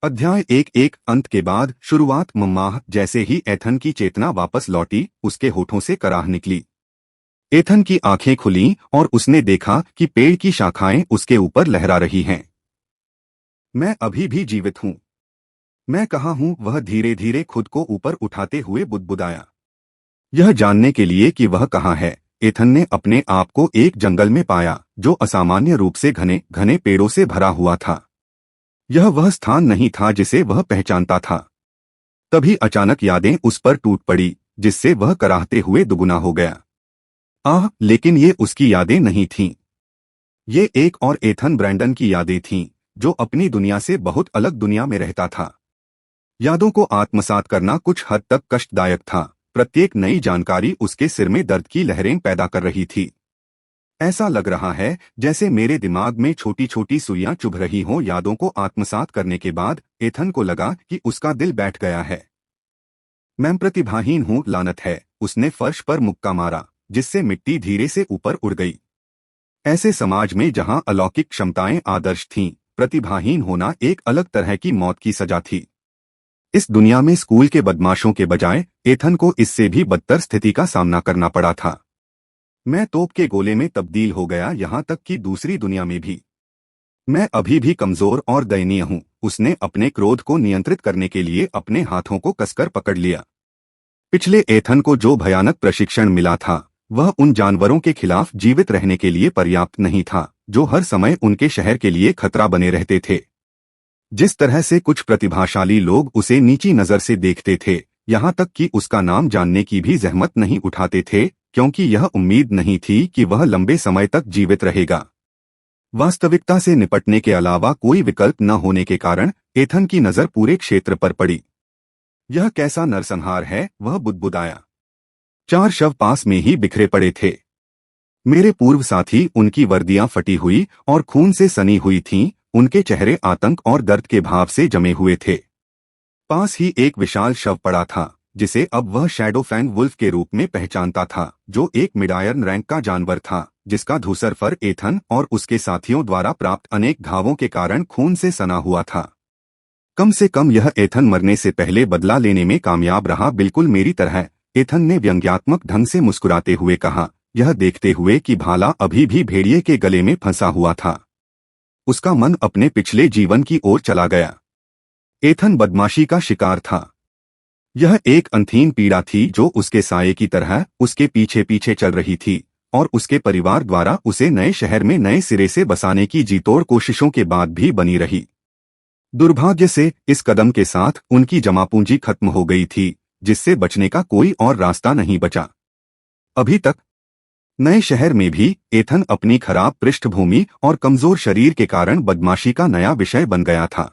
अध्याय एक एक अंत के बाद शुरुआत मम्माह जैसे ही एथन की चेतना वापस लौटी उसके होठों से कराह निकली। एथन की आंखें खुलीं और उसने देखा कि पेड़ की शाखाएं उसके ऊपर लहरा रही हैं। मैं अभी भी जीवित हूँ। मैं कहाँ हूँ? वह धीरे धीरे खुद को ऊपर उठाते हुए बुदबुदाया। यह जानने के लिए कि वह कहाँ है, एथन ने अपने आप को एक जंगल में पाया जो असामान्य रूप से घने घने पेड़ों से भरा हुआ था। यह वह स्थान नहीं था जिसे वह पहचानता था। तभी अचानक यादें उस पर टूट पड़ी, जिससे वह कराहते हुए दुगुना हो गया। लेकिन ये उसकी यादें नहीं थीं। ये एक और एथन ब्रैंडन की यादें थीं, जो अपनी दुनिया से बहुत अलग दुनिया में रहता था। यादों को आत्मसात करना कुछ हद तक कष्टदायक था। प्रत्येक नई जानकारी उसके सिर में दर्द की लहरें पैदा कर रही थी। ऐसा लग रहा है जैसे मेरे दिमाग में छोटी छोटी सुइयां चुभ रही हों। यादों को आत्मसात करने के बाद एथन को लगा कि उसका दिल बैठ गया है। मैं प्रतिभाहीन हूँ, लानत है। उसने फर्श पर मुक्का मारा, जिससे मिट्टी धीरे से ऊपर उड़ गई। ऐसे समाज में जहां अलौकिक क्षमताएं आदर्श थीं, प्रतिभाहीन होना एक अलग तरह की मौत की सजा थी। इस दुनिया में स्कूल के बदमाशों के बजाय एथन को इससे भी बदतर स्थिति का सामना करना पड़ा था। मैं तोप के गोले में तब्दील हो गया, यहाँ तक कि दूसरी दुनिया में भी। मैं अभी भी कमजोर और दयनीय हूँ। उसने अपने क्रोध को नियंत्रित करने के लिए अपने हाथों को कसकर पकड़ लिया। पिछले एथन को जो भयानक प्रशिक्षण मिला था, वह उन जानवरों के खिलाफ जीवित रहने के लिए पर्याप्त नहीं था, जो हर समय उनके शहर के लिए खतरा बने रहते थे। जिस तरह से कुछ प्रतिभाशाली लोग उसे नीची नजर से देखते थे, यहाँ तक कि उसका नाम जानने की भी जहमत नहीं उठाते थे, क्योंकि यह उम्मीद नहीं थी कि वह लंबे समय तक जीवित रहेगा। वास्तविकता से निपटने के अलावा कोई विकल्प न होने के कारण एथन की नजर पूरे क्षेत्र पर पड़ी। यह कैसा नरसंहार है, वह बुदबुदाया। 4 शव पास में ही बिखरे पड़े थे। मेरे पूर्व साथी, उनकी वर्दियां फटी हुई और खून से सनी हुई थीं। उनके चेहरे आतंक और दर्द के भाव से जमे हुए थे। पास ही एक विशाल शव पड़ा था, जिसे अब वह शैडोफैंग वुल्फ के रूप में पहचानता था, जो एक मिडायर्न रैंक का जानवर था, जिसका धूसर फर एथन और उसके साथियों द्वारा प्राप्त अनेक घावों के कारण खून से सना हुआ था। कम से कम यह एथन मरने से पहले बदला लेने में कामयाब रहा, बिल्कुल मेरी तरह, एथन ने व्यंग्यात्मक ढंग से मुस्कुराते हुए कहा, यह देखते हुए कि भाला अभी भी भेड़िए के गले में फंसा हुआ था। उसका मन अपने पिछले जीवन की ओर चला गया। एथन बदमाशी का शिकार था। यह एक अनथीन पीड़ा थी जो उसके साये की तरह उसके पीछे पीछे चल रही थी, और उसके परिवार द्वारा उसे नए शहर में नए सिरे से बसाने की जीतोड़ कोशिशों के बाद भी बनी रही। दुर्भाग्य से इस कदम के साथ उनकी जमापूंजी खत्म हो गई थी, जिससे बचने का कोई और रास्ता नहीं बचा। अभी तक नए शहर में भी एथन अपनी खराब पृष्ठभूमि और कमजोर शरीर के कारण बदमाशी का नया विषय बन गया था।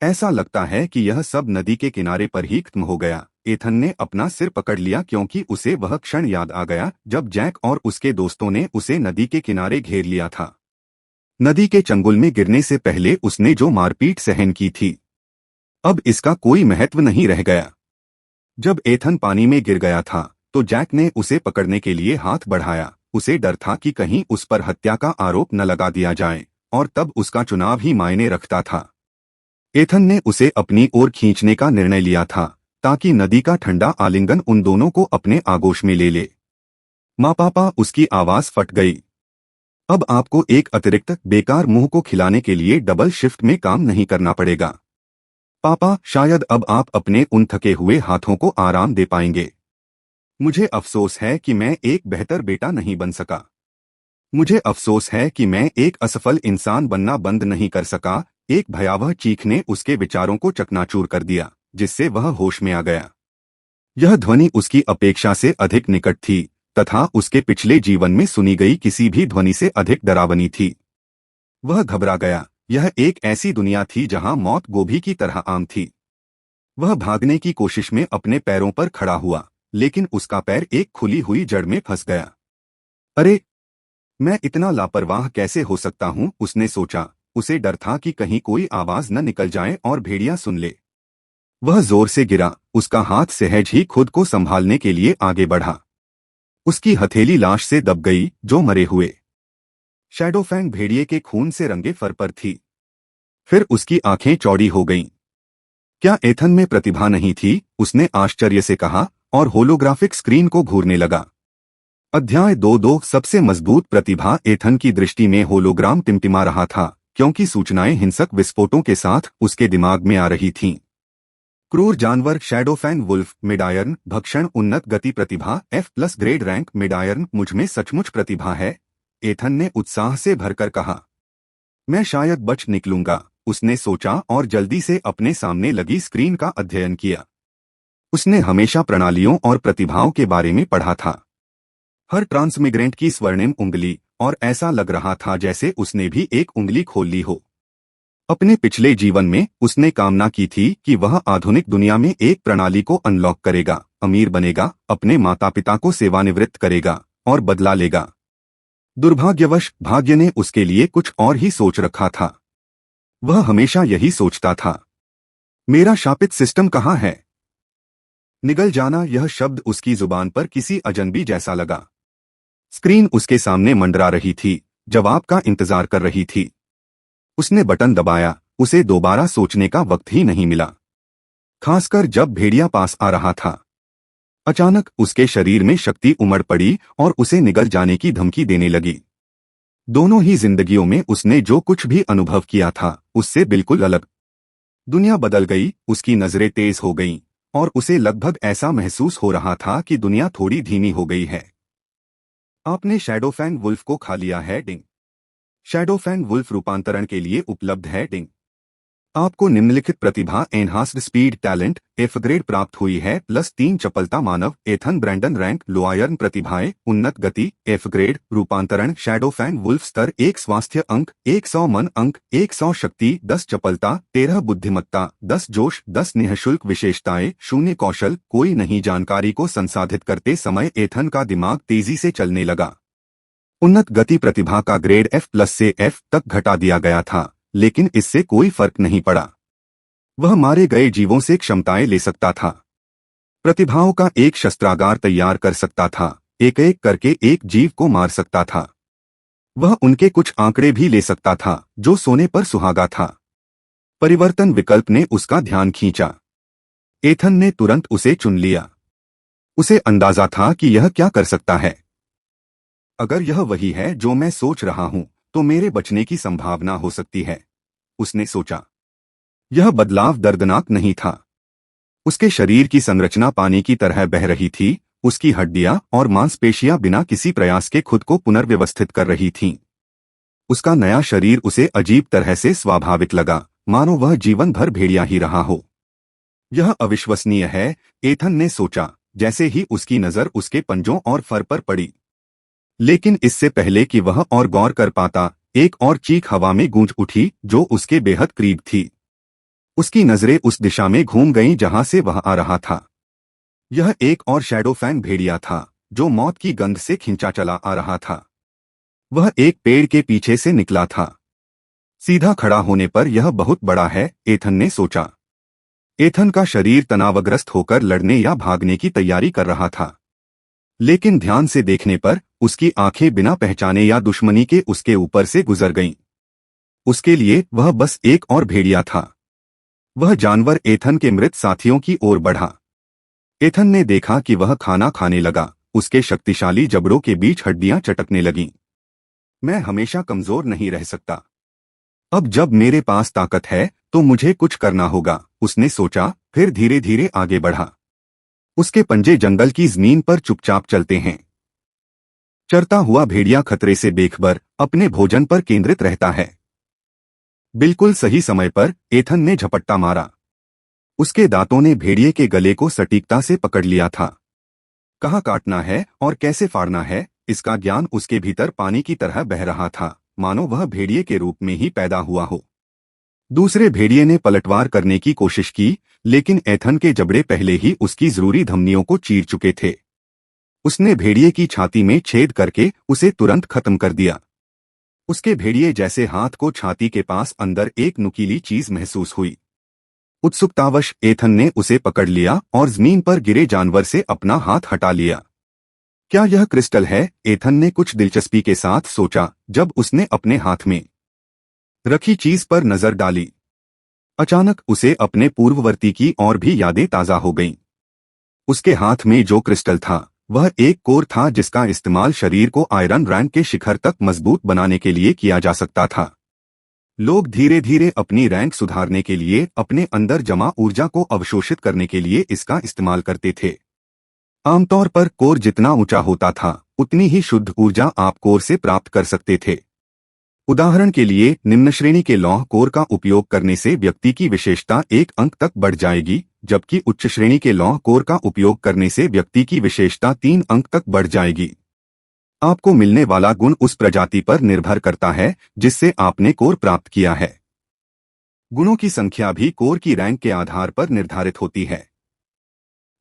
ऐसा लगता है कि यह सब नदी के किनारे पर ही खत्म हो गया। एथन ने अपना सिर पकड़ लिया, क्योंकि उसे वह क्षण याद आ गया जब जैक और उसके दोस्तों ने उसे नदी के किनारे घेर लिया था। नदी के चंगुल में गिरने से पहले उसने जो मारपीट सहन की थी, अब इसका कोई महत्व नहीं रह गया। जब एथन पानी में गिर गया था, तो जैक ने उसे पकड़ने के लिए हाथ बढ़ाया। उसे डर था कि कहीं उस पर हत्या का आरोप न लगा दिया जाए, और तब उसका चुनाव ही मायने रखता था। एथन ने उसे अपनी ओर खींचने का निर्णय लिया था, ताकि नदी का ठंडा आलिंगन उन दोनों को अपने आगोश में ले ले। माँ पापा, उसकी आवाज फट गई। अब आपको एक अतिरिक्त बेकार मुंह को खिलाने के लिए डबल शिफ्ट में काम नहीं करना पड़ेगा। पापा, शायद अब आप अपने उन थके हुए हाथों को आराम दे पाएंगे। मुझे अफसोस है कि मैं एक बेहतर बेटा नहीं बन सका। मुझे अफसोस है कि मैं एक असफल इंसान बनना बंद नहीं कर सका। एक भयावह चीख ने उसके विचारों को चकनाचूर कर दिया, जिससे वह होश में आ गया। यह ध्वनि उसकी अपेक्षा से अधिक निकट थी, तथा उसके पिछले जीवन में सुनी गई किसी भी ध्वनि से अधिक डरावनी थी। वह घबरा गया। यह एक ऐसी दुनिया थी जहां मौत गोभी की तरह आम थी। वह भागने की कोशिश में अपने पैरों पर खड़ा हुआ, लेकिन उसका पैर एक खुली हुई जड़ में फंस गया। अरे, मैं इतना लापरवाह कैसे हो सकता हूँ, उसने सोचा। उसे डर था कि कहीं कोई आवाज न निकल जाए और भेड़िया सुन ले। वह जोर से गिरा। उसका हाथ सहज ही खुद को संभालने के लिए आगे बढ़ा। उसकी हथेली लाश से दब गई, जो मरे हुए शैडोफैंग भेड़िए के खून से रंगे फर पर थी। फिर उसकी आंखें चौड़ी हो गईं। क्या एथन में प्रतिभा नहीं थी? उसने आश्चर्य से कहा और होलोग्राफिक स्क्रीन को घूरने लगा। अध्याय 2 सबसे मजबूत प्रतिभा। एथन की दृष्टि में होलोग्राम टिमटिमा रहा था क्योंकि सूचनाएं हिंसक विस्फोटों के साथ उसके दिमाग में आ रही थीं। क्रूर जानवर शैडोफैन वुल्फ मिडायर्न भक्षण उन्नत गति प्रतिभा F+ ग्रेड रैंक मिडायर्न मुझ में सचमुच प्रतिभा है, एथन ने उत्साह से भरकर कहा। मैं शायद बच निकलूंगा, उसने सोचा और जल्दी से अपने सामने लगी स्क्रीन का अध्ययन किया। उसने हमेशा प्रणालियों और प्रतिभाओं के बारे में पढ़ा था, हर ट्रांसमिग्रेंट की स्वर्णिम उंगली, और ऐसा लग रहा था जैसे उसने भी एक उंगली खोल ली हो। अपने पिछले जीवन में उसने कामना की थी कि वह आधुनिक दुनिया में एक प्रणाली को अनलॉक करेगा, अमीर बनेगा, अपने माता पिता को सेवानिवृत्त करेगा और बदला लेगा। दुर्भाग्यवश भाग्य ने उसके लिए कुछ और ही सोच रखा था। वह हमेशा यही सोचता था, मेरा शापित सिस्टम कहाँ है? निगल जाना, यह शब्द उसकी जुबान पर किसी अजनबी जैसा लगा। स्क्रीन उसके सामने मंडरा रही थी, जवाब का इंतजार कर रही थी। उसने बटन दबाया, उसे दोबारा सोचने का वक्त ही नहीं मिला, खासकर जब भेड़िया पास आ रहा था। अचानक उसके शरीर में शक्ति उमड़ पड़ी और उसे निगल जाने की धमकी देने लगी। दोनों ही जिंदगियों में उसने जो कुछ भी अनुभव किया था उससे बिल्कुल अलग। दुनिया बदल गई, उसकी नजरें तेज हो गईं और उसे लगभग ऐसा महसूस हो रहा था कि दुनिया थोड़ी धीमी हो गई है। आपने शैडोफैन वुल्फ को खा लिया है डिंग। शैडोफैन वुल्फ रूपांतरण के लिए उपलब्ध है डिंग। आपको निम्नलिखित प्रतिभा enhanced speed talent F grade प्राप्त हुई है +3 चपलता मानव एथन ब्रैंडन रैंक लोआयर्न प्रतिभाएं उन्नत गति F ग्रेड रूपांतरण शैडोफैन वुल्फ स्तर 1 स्वास्थ्य अंक 100 मन अंक 100 शक्ति 10 चपलता 13 बुद्धिमत्ता 10 जोश 10 निःशुल्क विशेषताएं 0 कौशल कोई नहीं। जानकारी को संसाधित करते समय एथन का दिमाग तेजी से चलने लगा। उन्नत गति प्रतिभा का ग्रेड F+ से F तक घटा दिया गया था, लेकिन इससे कोई फर्क नहीं पड़ा। वह मारे गए जीवों से क्षमताएं ले सकता था, प्रतिभाओं का एक शस्त्रागार तैयार कर सकता था, एक एक करके एक जीव को मार सकता था। वह उनके कुछ आंकड़े भी ले सकता था जो सोने पर सुहागा था। परिवर्तन विकल्प ने उसका ध्यान खींचा। एथन ने तुरंत उसे चुन लिया। उसे अंदाजा था कि यह क्या कर सकता है। अगर यह वही है जो मैं सोच रहा हूं तो मेरे बचने की संभावना हो सकती है, उसने सोचा। यह बदलाव दर्दनाक नहीं था। उसके शरीर की संरचना पानी की तरह बह रही थी, उसकी हड्डियां और मांसपेशियां बिना किसी प्रयास के खुद को पुनर्व्यवस्थित कर रही थीं। उसका नया शरीर उसे अजीब तरह से स्वाभाविक लगा, मानो वह जीवन भर भेड़िया ही रहा हो। यह अविश्वसनीय है, एथन ने सोचा, जैसे ही उसकी नजर उसके पंजों और फर पर पड़ी। लेकिन इससे पहले कि वह और गौर कर पाता, एक और चीख हवा में गूंज उठी जो उसके बेहद करीब थी। उसकी नजरें उस दिशा में घूम गईं जहां से वह आ रहा था। यह एक और शैडोफैन भेड़िया था जो मौत की गंध से खिंचा चला आ रहा था। वह एक पेड़ के पीछे से निकला था। सीधा खड़ा होने पर यह बहुत बड़ा है, एथन ने सोचा। एथन का शरीर तनावग्रस्त होकर लड़ने या भागने की तैयारी कर रहा था, लेकिन ध्यान से देखने पर उसकी आंखें बिना पहचाने या दुश्मनी के उसके ऊपर से गुजर गईं। उसके लिए वह बस एक और भेड़िया था। वह जानवर एथन के मृत साथियों की ओर बढ़ा। एथन ने देखा कि वह खाना खाने लगा, उसके शक्तिशाली जबड़ों के बीच हड्डियां चटकने लगीं। मैं हमेशा कमजोर नहीं रह सकता। अब जब मेरे पास ताकत है तो मुझे कुछ करना होगा, उसने सोचा, फिर धीरे धीरे आगे बढ़ा। उसके पंजे जंगल की जमीन पर चुपचाप चलते हैं। चरता हुआ भेड़िया खतरे से बेखबर अपने भोजन पर केंद्रित रहता है। बिल्कुल सही समय पर एथन ने झपट्टा मारा। उसके दांतों ने भेड़िए के गले को सटीकता से पकड़ लिया था। कहाँ काटना है और कैसे फाड़ना है, इसका ज्ञान उसके भीतर पानी की तरह बह रहा था, मानो वह भेड़िए के रूप में ही पैदा हुआ हो। दूसरे भेड़िए ने पलटवार करने की कोशिश की, लेकिन एथन के जबड़े पहले ही उसकी जरूरी धमनियों को चीर चुके थे। उसने भेड़िए की छाती में छेद करके उसे तुरंत खत्म कर दिया। उसके भेड़िए जैसे हाथ को छाती के पास अंदर एक नुकीली चीज महसूस हुई। उत्सुकतावश एथन ने उसे पकड़ लिया और जमीन पर गिरे जानवर से अपना हाथ हटा लिया। क्या यह क्रिस्टल है? एथन ने कुछ दिलचस्पी के साथ सोचा जब उसने अपने हाथ में रखी चीज पर नजर डाली। अचानक उसे अपने पूर्ववर्ती की और भी यादें ताज़ा हो गईं। उसके हाथ में जो क्रिस्टल था वह एक कोर था जिसका इस्तेमाल शरीर को आयरन रैंक के शिखर तक मजबूत बनाने के लिए किया जा सकता था। लोग धीरे धीरे अपनी रैंक सुधारने के लिए अपने अंदर जमा ऊर्जा को अवशोषित करने के लिए इसका इस्तेमाल करते थे। आमतौर पर कोर जितना ऊंचा होता था उतनी ही शुद्ध ऊर्जा आप कोर से प्राप्त कर सकते थे। उदाहरण के लिए निम्न श्रेणी के लौह कोर का उपयोग करने से व्यक्ति की विशेषता 1 अंक तक बढ़ जाएगी, जबकि उच्च श्रेणी के लौह कोर का उपयोग करने से व्यक्ति की विशेषता 3 अंक तक बढ़ जाएगी। आपको मिलने वाला गुण उस प्रजाति पर निर्भर करता है जिससे आपने कोर प्राप्त किया है। गुणों की संख्या भी कोर की रैंक के आधार पर निर्धारित होती है।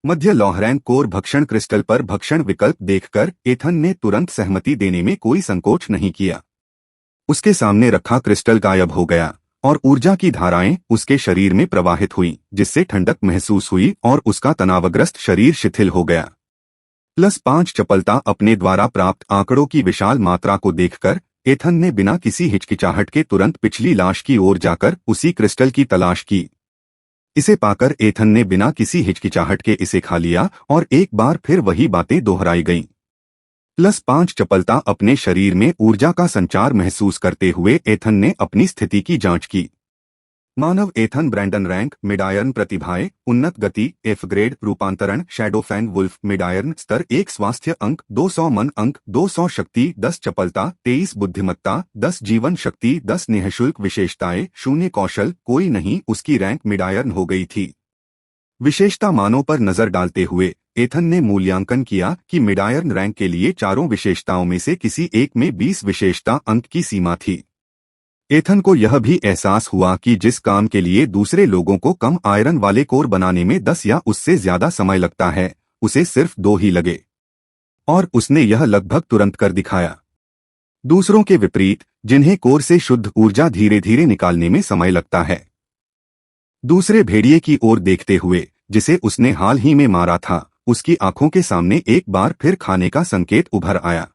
मध्य लौह रैंक कोर भक्षण क्रिस्टल पर भक्षण विकल्प देखकर एथन ने तुरंत सहमति देने में कोई संकोच नहीं किया। उसके सामने रखा क्रिस्टल गायब हो गया और ऊर्जा की धाराएं उसके शरीर में प्रवाहित हुई, जिससे ठंडक महसूस हुई और उसका तनावग्रस्त शरीर शिथिल हो गया। +5 चपलता अपने द्वारा प्राप्त आंकड़ों की विशाल मात्रा को देखकर एथन ने बिना किसी हिचकिचाहट के तुरंत पिछली लाश की ओर जाकर उसी क्रिस्टल की तलाश की। इसे पाकर एथन ने बिना किसी हिचकिचाहट के इसे खा लिया और एक बार फिर वही बातें दोहराई गईं। +5 चपलता अपने शरीर में ऊर्जा का संचार महसूस करते हुए एथन ने अपनी स्थिति की जांच की। मानव एथन ब्रैंडन रैंक मिडायर्न प्रतिभाएं उन्नत गति एफ ग्रेड रूपांतरण शैडोफैन वुल्फ मिडायर्न स्तर 1 स्वास्थ्य अंक 200 मन अंक 200 शक्ति 10 चपलता 23 बुद्धिमत्ता 10 जीवन शक्ति 10 निःशुल्क विशेषताएं 0 कौशल कोई नहीं। उसकी रैंक मिडायर्न हो गई थी। विशेषता मानों पर नजर डालते हुए एथन ने मूल्यांकन किया कि मिडायर्न रैंक के लिए चारों विशेषताओं में से किसी एक में 20 विशेषता अंक की सीमा थी। एथन को यह भी एहसास हुआ कि जिस काम के लिए दूसरे लोगों को कम आयरन वाले कोर बनाने में 10 या उससे ज्यादा समय लगता है, उसे सिर्फ 2 ही लगे और उसने यह लगभग तुरंत कर दिखाया। दूसरों के विपरीत जिन्हें कोर से शुद्ध ऊर्जा धीरे धीरे निकालने में समय लगता है। दूसरे भेड़िए की ओर देखते हुए जिसे उसने हाल ही में मारा था, उसकी आंखों के सामने एक बार फिर खाने का संकेत उभर आया।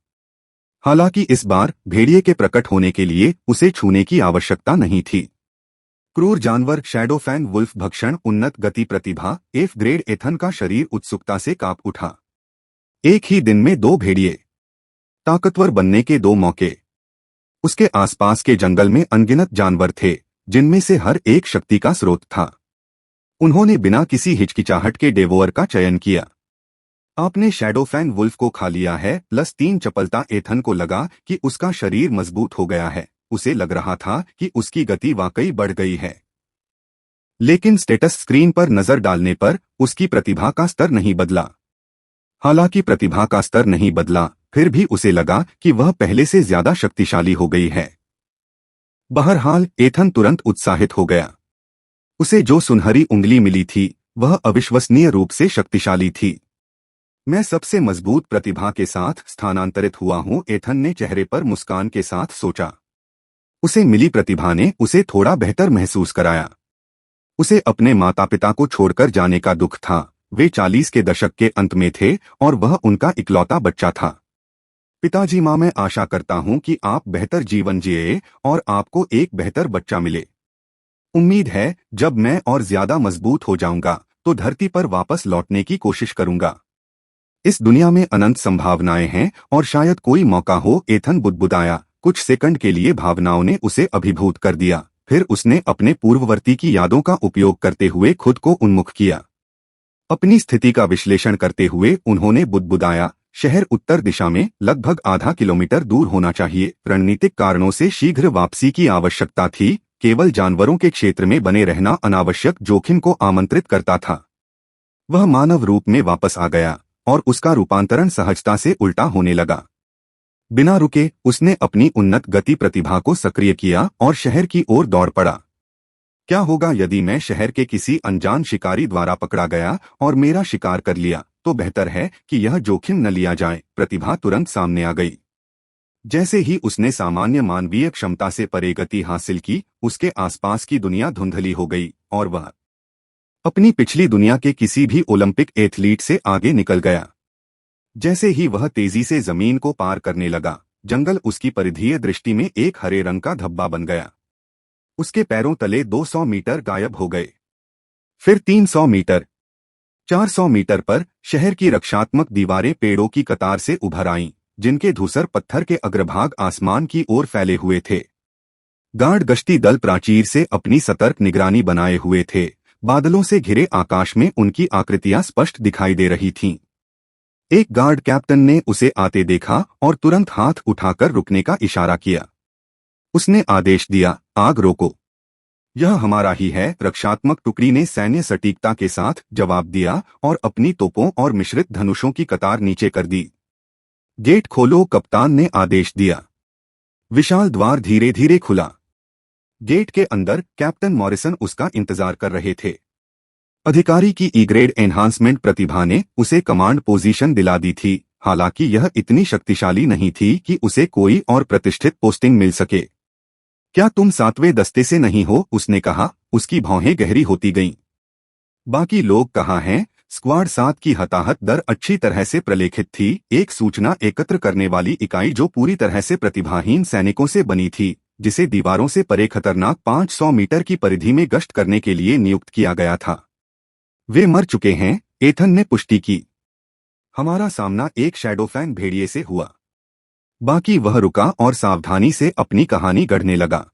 हालांकि इस बार भेड़िए के प्रकट होने के लिए उसे छूने की आवश्यकता नहीं थी। क्रूर जानवर शैडोफैन वुल्फ भक्षण उन्नत गति प्रतिभा एफ ग्रेड एथन का शरीर उत्सुकता से कांप उठा। एक ही दिन में 2 भेड़िए, ताकतवर बनने के 2 मौके। उसके आसपास के जंगल में अनगिनत जानवर थे जिनमें से हर एक शक्ति का स्रोत था। उन्होंने बिना किसी हिचकिचाहट के डेवोअर का चयन किया। आपने शैडोफैन वुल्फ को खा लिया है। +3 चपलता एथन को लगा कि उसका शरीर मजबूत हो गया है। उसे लग रहा था कि उसकी गति वाकई बढ़ गई है, लेकिन स्टेटस स्क्रीन पर नजर डालने पर उसकी प्रतिभा का स्तर नहीं बदला। हालांकि प्रतिभा का स्तर नहीं बदला, फिर भी उसे लगा कि वह पहले से ज्यादा शक्तिशाली हो गई है। बहरहाल एथन तुरंत उत्साहित हो गया। उसे जो सुनहरी उंगली मिली थी वह अविश्वसनीय रूप से शक्तिशाली थी। मैं सबसे मजबूत प्रतिभा के साथ स्थानांतरित हुआ हूं, एथन ने चेहरे पर मुस्कान के साथ सोचा। उसे मिली प्रतिभा ने उसे थोड़ा बेहतर महसूस कराया। उसे अपने माता पिता को छोड़कर जाने का दुख था। वे 40 के दशक के अंत में थे और वह उनका इकलौता बच्चा था। पिताजी, मां, मैं आशा करता हूं कि आप बेहतर जीवन जिए और आपको एक बेहतर बच्चा मिले। उम्मीद है जब मैं और ज्यादा मजबूत हो जाऊंगा तो धरती पर वापस लौटने की कोशिश करूंगा। इस दुनिया में अनंत संभावनाएं हैं और शायद कोई मौका हो। एथन बुदबुदाया। कुछ सेकंड के लिए भावनाओं ने उसे अभिभूत कर दिया। फिर उसने अपने पूर्ववर्ती की यादों का उपयोग करते हुए खुद को उन्मुख किया। अपनी स्थिति का विश्लेषण करते हुए उन्होंने बुदबुदाया, शहर उत्तर दिशा में लगभग आधा किलोमीटर दूर होना चाहिए। रणनीतिक कारणों से शीघ्र वापसी की आवश्यकता थी। केवल जानवरों के क्षेत्र में बने रहना अनावश्यक जोखिम को आमंत्रित करता था। वह मानव रूप में वापस आ गया और उसका रूपांतरण सहजता से उल्टा होने लगा। बिना रुके उसने अपनी उन्नत गति प्रतिभा को सक्रिय किया और शहर की ओर दौड़ पड़ा। क्या होगा यदि मैं शहर के किसी अनजान शिकारी द्वारा पकड़ा गया और मेरा शिकार कर लिया? तो बेहतर है कि यह जोखिम न लिया जाए। प्रतिभा तुरंत सामने आ गई। जैसे ही उसने सामान्य मानवीय क्षमता से परे गति हासिल की, उसके आसपास की दुनिया धुंधली हो गई और वह अपनी पिछली दुनिया के किसी भी ओलंपिक एथलीट से आगे निकल गया। जैसे ही वह तेजी से जमीन को पार करने लगा, जंगल उसकी परिधीय दृष्टि में एक हरे रंग का धब्बा बन गया। उसके पैरों तले 200 मीटर गायब हो गए। फिर 300 मीटर, 400 मीटर पर शहर की रक्षात्मक दीवारें पेड़ों की कतार से उभर आईं, जिनके धूसर पत्थर के अग्रभाग आसमान की ओर फैले हुए थे। गार्ड गश्ती दल प्राचीर से अपनी सतर्क निगरानी बनाए हुए थे। बादलों से घिरे आकाश में उनकी आकृतियां स्पष्ट दिखाई दे रही थीं। एक गार्ड कैप्टन ने उसे आते देखा और तुरंत हाथ उठाकर रुकने का इशारा किया। उसने आदेश दिया, आग रोको। यह हमारा ही है। रक्षात्मक टुकड़ी ने सैन्य सटीकता के साथ जवाब दिया और अपनी तोपों और मिश्रित धनुषों की कतार नीचे कर दी। गेट खोलो, कप्तान ने आदेश दिया। विशाल द्वार धीरे धीरे खुला। गेट के अंदर कैप्टन मॉरिसन उसका इंतजार कर रहे थे। अधिकारी की ई ग्रेड एनहांसमेंट प्रतिभा ने उसे कमांड पोजीशन दिला दी थी, हालांकि यह इतनी शक्तिशाली नहीं थी कि उसे कोई और प्रतिष्ठित पोस्टिंग मिल सके। क्या तुम 7वें दस्ते से नहीं हो? उसने कहा। उसकी भौहें गहरी होती गईं। बाकी लोग कहाँ हैं? स्क्वाड 7 की हताहत दर अच्छी तरह से प्रलेखित थी। एक सूचना एकत्र करने वाली इकाई जो पूरी तरह से प्रतिभाहीन सैनिकों से बनी थी, जिसे दीवारों से परे खतरनाक 500 मीटर की परिधि में गश्त करने के लिए नियुक्त किया गया था। वे मर चुके हैं, एथन ने पुष्टि की। हमारा सामना एक शैडोफैन भेड़िए से हुआ। बाकी वह रुका और सावधानी से अपनी कहानी गढ़ने लगा।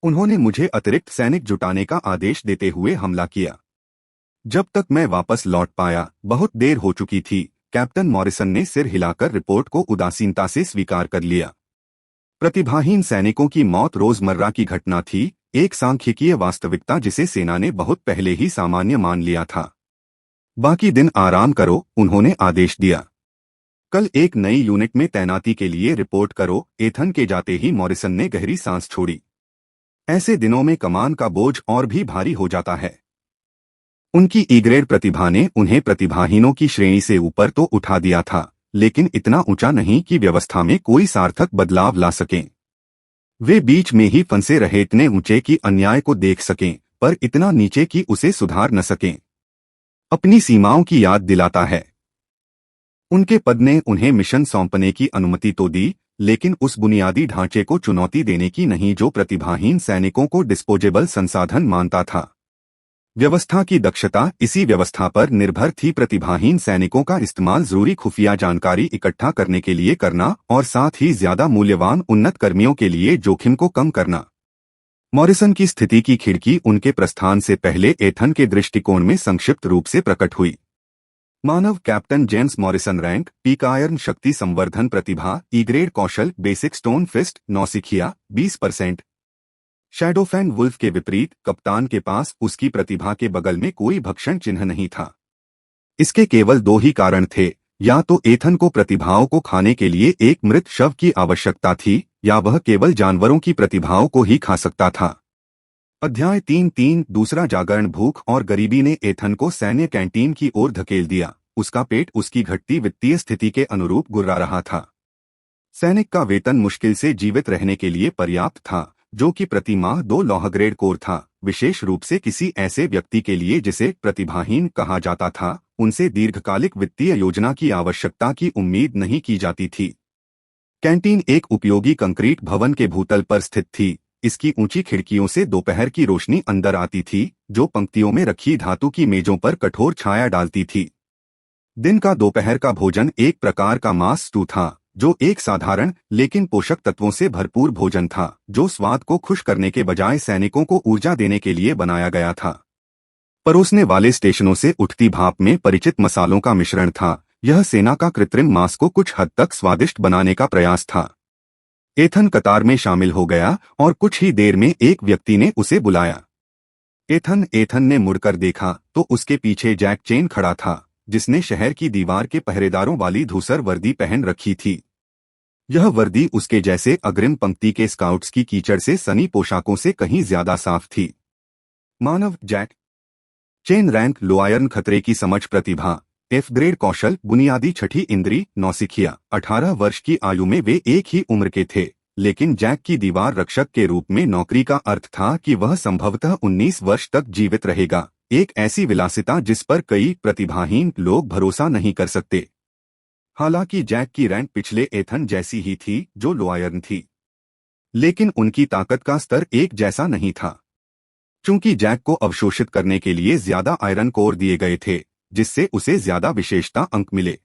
उन्होंने मुझे अतिरिक्त सैनिक जुटाने का आदेश देते हुए हमला किया। जब तक मैं वापस लौट पाया, बहुत देर हो चुकी थी। कैप्टन मॉरिसन ने सिर हिलाकर रिपोर्ट को उदासीनता से स्वीकार कर लिया। प्रतिभाहीन सैनिकों की मौत रोजमर्रा की घटना थी, एक सांख्यिकीय वास्तविकता जिसे सेना ने बहुत पहले ही सामान्य मान लिया था। बाकी दिन आराम करो, उन्होंने आदेश दिया। कल एक नई यूनिट में तैनाती के लिए रिपोर्ट करो। एथन के जाते ही मॉरिसन ने गहरी सांस छोड़ी। ऐसे दिनों में कमान का बोझ और भी भारी हो जाता है। उनकी ई ग्रेड प्रतिभा ने उन्हें प्रतिभाहीनों की श्रेणी से ऊपर तो उठा दिया था, लेकिन इतना ऊंचा नहीं कि व्यवस्था में कोई सार्थक बदलाव ला सकें। वे बीच में ही फंसे रहे, इतने ऊंचे कि अन्याय को देख सकें, पर इतना नीचे कि उसे सुधार न सकें। अपनी सीमाओं की याद दिलाता है। उनके पद ने उन्हें मिशन सौंपने की अनुमति तो दी, लेकिन उस बुनियादी ढांचे को चुनौती देने की नहीं जो प्रतिभाहीन सैनिकों को डिस्पोजेबल संसाधन मानता था। व्यवस्था की दक्षता इसी व्यवस्था पर निर्भर थी। प्रतिभाहीन सैनिकों का इस्तेमाल जरूरी खुफिया जानकारी इकट्ठा करने के लिए करना और साथ ही ज्यादा मूल्यवान उन्नत कर्मियों के लिए जोखिम को कम करना। मॉरिसन की स्थिति की खिड़की उनके प्रस्थान से पहले एथन के दृष्टिकोण में संक्षिप्त रूप से प्रकट हुई। मानव captain James Morrison, rank peak iron, शक्ति संवर्धन प्रतिभा ई ग्रेड, कौशल बेसिक स्टोन फिस्ट नौसिखिया 20%। शैडोफैन वुल्फ के विपरीत कप्तान के पास उसकी प्रतिभा के बगल में कोई भक्षण चिन्ह नहीं था। इसके केवल 2 ही कारण थे, या तो एथन को प्रतिभाओं को खाने के लिए एक मृत शव की आवश्यकता थी, या वह केवल जानवरों की प्रतिभाओं को ही खा सकता था। अध्याय 3:3 दूसरा जागरण। भूख और गरीबी ने एथन को सैन्य कैंटीन की ओर धकेल दिया। उसका पेट उसकी घटती वित्तीय स्थिति के अनुरूप गुर्रा रहा था। सैनिक का वेतन मुश्किल से जीवित रहने के लिए पर्याप्त था, जो कि प्रति माह 2 लौह ग्रेड कोर था, विशेष रूप से किसी ऐसे व्यक्ति के लिए जिसे प्रतिभाहीन कहा जाता था। उनसे दीर्घकालिक वित्तीय योजना की आवश्यकता की उम्मीद नहीं की जाती थी। कैंटीन एक उपयोगी कंक्रीट भवन के भूतल पर स्थित थी। इसकी ऊंची खिड़कियों से दोपहर की रोशनी अंदर आती थी, जो पंक्तियों में रखी धातु की मेजों पर कठोर छाया डालती थी। दिन का दोपहर का भोजन एक प्रकार का मांस स्टू था, जो एक साधारण लेकिन पोषक तत्वों से भरपूर भोजन था, जो स्वाद को खुश करने के बजाय सैनिकों को ऊर्जा देने के लिए बनाया गया था। परोसने वाले स्टेशनों से उठती भाप में परिचित मसालों का मिश्रण था। यह सेना का कृत्रिम मांस को कुछ हद तक स्वादिष्ट बनाने का प्रयास था। एथन कतार में शामिल हो गया और कुछ ही देर में एक व्यक्ति ने उसे बुलाया। एथन ने मुड़कर देखा तो उसके पीछे जैक चेन खड़ा था, जिसने शहर की दीवार के पहरेदारों वाली धूसर वर्दी पहन रखी थी। यह वर्दी उसके जैसे अग्रिम पंक्ति के स्काउट्स की कीचड़ से सनी पोशाकों से कहीं ज्यादा साफ थी। मानव जैक चेन, रैंक लोआयरन, खतरे की समझ प्रतिभा एफ ग्रेड, कौशल बुनियादी छठी इंद्री नौसिखिया। 18 वर्ष की आयु में वे एक ही उम्र के थे, लेकिन जैक की दीवार रक्षक के रूप में नौकरी का अर्थ था कि वह संभवतः 19 वर्ष तक जीवित रहेगा। एक ऐसी विलासिता जिस पर कई प्रतिभाहीन लोग भरोसा नहीं कर सकते। हालांकि जैक की रैंक पिछले एथन जैसी ही थी, जो लोआयरन थी। लेकिन उनकी ताकत का स्तर एक जैसा नहीं था। चूंकि जैक को अवशोषित करने के लिए ज्यादा आयरन कोर दिए गए थे, जिससे उसे ज्यादा विशेषता अंक मिले।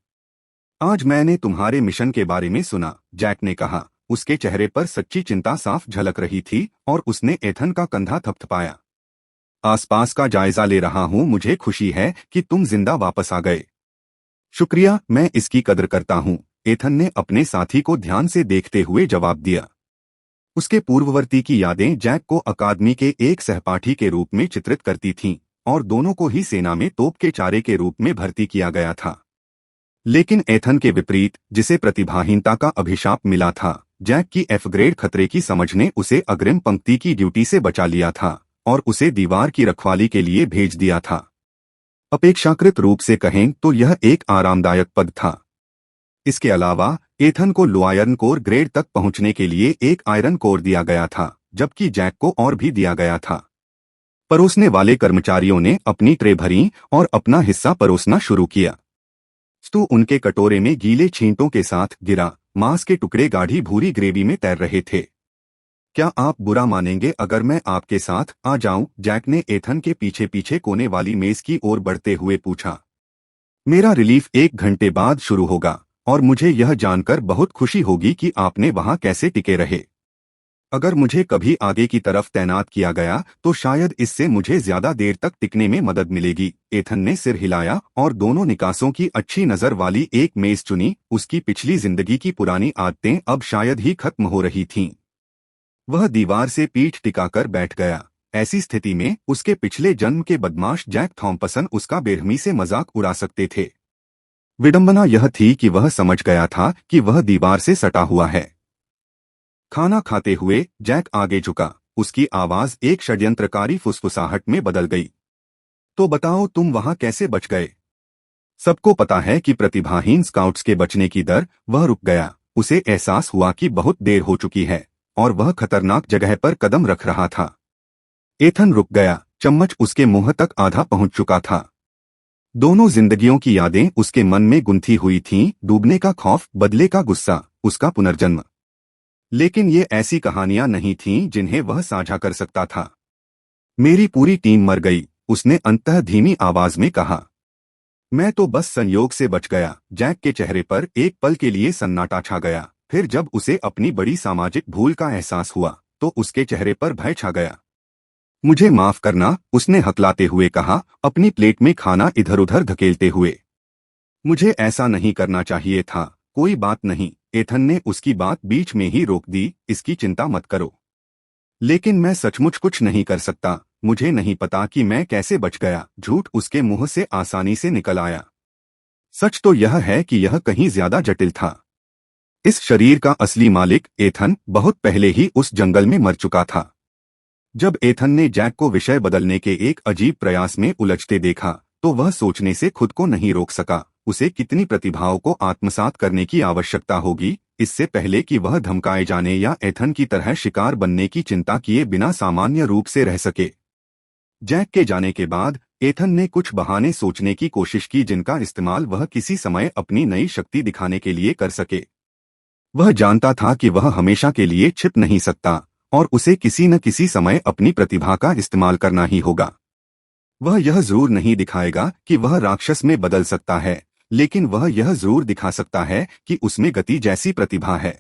आज मैंने तुम्हारे मिशन के बारे में सुना, जैक ने कहा। उसके चेहरे पर सच्ची चिंता साफ झलक रही थी और उसने एथन का कंधा थपथपाया। आसपास का जायजा ले रहा हूं, मुझे खुशी है कि तुम जिंदा वापस आ गए। शुक्रिया, मैं इसकी कदर करता हूं, एथन ने अपने साथी को ध्यान से देखते हुए जवाब दिया। उसके पूर्ववर्ती की यादें जैक को अकादमी के एक सहपाठी के रूप में चित्रित करती थीं और दोनों को ही सेना में तोप के चारे के रूप में भर्ती किया गया था। लेकिन एथन के विपरीत, जिसे प्रतिभाहीनता का अभिशाप मिला था, जैक की एफ ग्रेड खतरे की समझ ने उसे अग्रिम पंक्ति की ड्यूटी से बचा लिया था और उसे दीवार की रखवाली के लिए भेज दिया था। अपेक्षाकृत रूप से कहें तो यह एक आरामदायक पद था। इसके अलावा एथन को लो आयरन कोर ग्रेड तक पहुंचने के लिए एक आयरन कोर दिया गया था, जबकि जैक को और भी दिया गया था। परोसने वाले कर्मचारियों ने अपनी ट्रे भरी और अपना हिस्सा परोसना शुरू किया। स्टू उनके कटोरे में गीले छींटों के साथ गिरा, मांस के टुकड़े गाढ़ी भूरी ग्रेवी में तैर रहे थे। क्या आप बुरा मानेंगे अगर मैं आपके साथ आ जाऊं? जैक ने एथन के पीछे पीछे कोने वाली मेज की ओर बढ़ते हुए पूछा। मेरा रिलीफ 1 घंटे बाद शुरू होगा और मुझे यह जानकर बहुत खुशी होगी कि आपने वहां कैसे टिके रहे। अगर मुझे कभी आगे की तरफ तैनात किया गया तो शायद इससे मुझे ज्यादा देर तक टिकने में मदद मिलेगी। एथन ने सिर हिलाया और दोनों निकासों की अच्छी नजर वाली एक मेज चुनी। उसकी पिछली जिंदगी की पुरानी आदतें अब शायद ही खत्म हो रही थीं। वह दीवार से पीठ टिकाकर बैठ गया। ऐसी स्थिति में उसके पिछले जन्म के बदमाश जैक थॉम्पसन उसका बेरहमी से मजाक उड़ा सकते थे। विडंबना यह थी कि वह समझ गया था कि वह दीवार से सटा हुआ है। खाना खाते हुए जैक आगे झुका। उसकी आवाज एक षड्यंत्रकारी फुसफुसाहट में बदल गई। तो बताओ, तुम वहां कैसे बच गए? सबको पता है कि प्रतिभाहीन स्काउट्स के बचने की दर। वह रुक गया। उसे एहसास हुआ कि बहुत देर हो चुकी है और वह खतरनाक जगह पर कदम रख रहा था। एथन रुक गया। चम्मच उसके मुंह तक आधा पहुंच चुका था। दोनों जिंदगियों की यादें उसके मन में गुंथी हुई थीं, डूबने का खौफ, बदले का गुस्सा, उसका पुनर्जन्म। लेकिन ये ऐसी कहानियां नहीं थीं जिन्हें वह साझा कर सकता था। मेरी पूरी टीम मर गई, उसने अंततः धीमी आवाज में कहा। मैं तो बस संयोग से बच गया। जैक के चेहरे पर एक पल के लिए सन्नाटा छा गया। फिर जब उसे अपनी बड़ी सामाजिक भूल का एहसास हुआ तो उसके चेहरे पर भय छा गया। मुझे माफ करना, उसने हकलाते हुए कहा, अपनी प्लेट में खाना इधर उधर धकेलते हुए। मुझे ऐसा नहीं करना चाहिए था। कोई बात नहीं, एथन ने उसकी बात बीच में ही रोक दी। इसकी चिंता मत करो। लेकिन मैं सचमुच कुछ नहीं कर सकता। मुझे नहीं पता कि मैं कैसे बच गया। झूठ उसके मुंह से आसानी से निकल आया। सच तो यह है कि यह कहीं ज्यादा जटिल था। इस शरीर का असली मालिक एथन बहुत पहले ही उस जंगल में मर चुका था। जब एथन ने जैक को विषय बदलने के एक अजीब प्रयास में उलझते देखा तो वह सोचने से खुद को नहीं रोक सका। उसे कितनी प्रतिभाओं को आत्मसात करने की आवश्यकता होगी इससे पहले कि वह धमकाए जाने या एथन की तरह शिकार बनने की चिंता किए बिना सामान्य रूप से रह सके। जैक के जाने के बाद एथन ने कुछ बहाने सोचने की कोशिश की जिनका इस्तेमाल वह किसी समय अपनी नई शक्ति दिखाने के लिए कर सके। वह जानता था कि वह हमेशा के लिए छिप नहीं सकता और उसे किसी न किसी समय अपनी प्रतिभा का इस्तेमाल करना ही होगा। वह यह जरूर नहीं दिखाएगा कि वह राक्षस में बदल सकता है, लेकिन वह यह जरूर दिखा सकता है कि उसमें गति जैसी प्रतिभा है।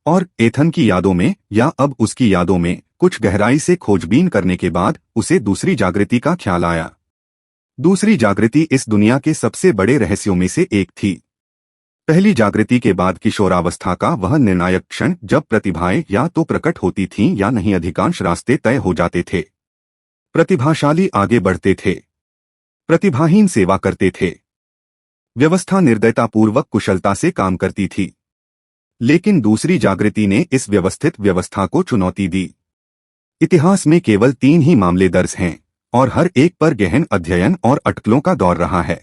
और एथन की यादों में, या अब उसकी यादों में, कुछ गहराई से खोजबीन करने के बाद उसे दूसरी जागृति का ख्याल आया। दूसरी जागृति इस दुनिया के सबसे बड़े रहस्यों में से एक थी। पहली जागृति के बाद किशोरावस्था का वह निर्णायक क्षण जब प्रतिभाएं या तो प्रकट होती थीं या नहीं, अधिकांश रास्ते तय हो जाते थे। प्रतिभाशाली आगे बढ़ते थे, प्रतिभाहीन सेवा करते थे। व्यवस्था निर्दयतापूर्वक कुशलता से काम करती थी। लेकिन दूसरी जागृति ने इस व्यवस्थित व्यवस्था को चुनौती दी। इतिहास में केवल 3 ही मामले दर्ज हैं और हर एक पर गहन अध्ययन और अटकलों का दौर रहा है।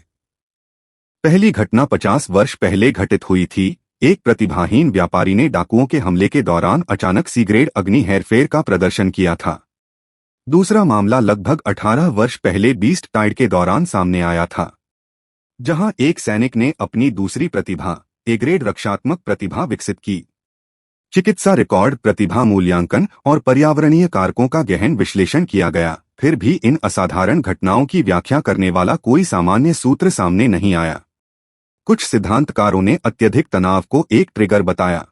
पहली घटना 50 वर्ष पहले घटित हुई थी। एक प्रतिभाहीन व्यापारी ने डाकुओं के हमले के दौरान अचानक सी ग्रेड अग्नि हेरफेर का प्रदर्शन किया था। दूसरा मामला लगभग 18 वर्ष पहले बीस्ट टाइड के दौरान सामने आया था, जहां एक सैनिक ने अपनी दूसरी प्रतिभा, ए ग्रेड रक्षात्मक प्रतिभा विकसित की। चिकित्सा रिकॉर्ड, प्रतिभा मूल्यांकन और पर्यावरणीय कारकों का गहन विश्लेषण किया गया, फिर भी इन असाधारण घटनाओं की व्याख्या करने वाला कोई सामान्य सूत्र सामने नहीं आया। कुछ सिद्धांतकारों ने अत्यधिक तनाव को एक ट्रिगर बताया,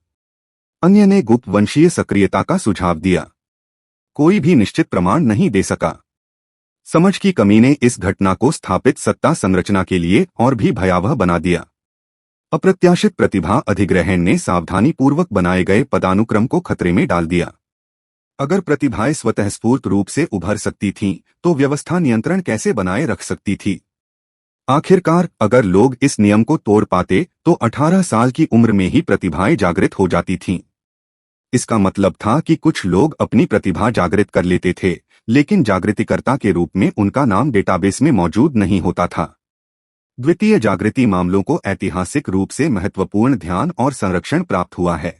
अन्य ने गुप्त वंशीय सक्रियता का सुझाव दिया। कोई भी निश्चित प्रमाण नहीं दे सका। समझ की कमी ने इस घटना को स्थापित सत्ता संरचना के लिए और भी भयावह बना दिया। अप्रत्याशित प्रतिभा अधिग्रहण ने सावधानीपूर्वक बनाए गए पदानुक्रम को खतरे में डाल दिया। अगर प्रतिभाएं स्वतःस्फूर्त रूप से उभर सकती थीं, तो व्यवस्था नियंत्रण कैसे बनाए रख सकती थी? आखिरकार अगर लोग इस नियम को तोड़ पाते तो 18 साल की उम्र में ही प्रतिभाएं जागृत हो जाती थीं। इसका मतलब था कि कुछ लोग अपनी प्रतिभा जागृत कर लेते थे, लेकिन जागृतिकर्ता के रूप में उनका नाम डेटाबेस में मौजूद नहीं होता था। द्वितीय जागृति मामलों को ऐतिहासिक रूप से महत्वपूर्ण ध्यान और संरक्षण प्राप्त हुआ है।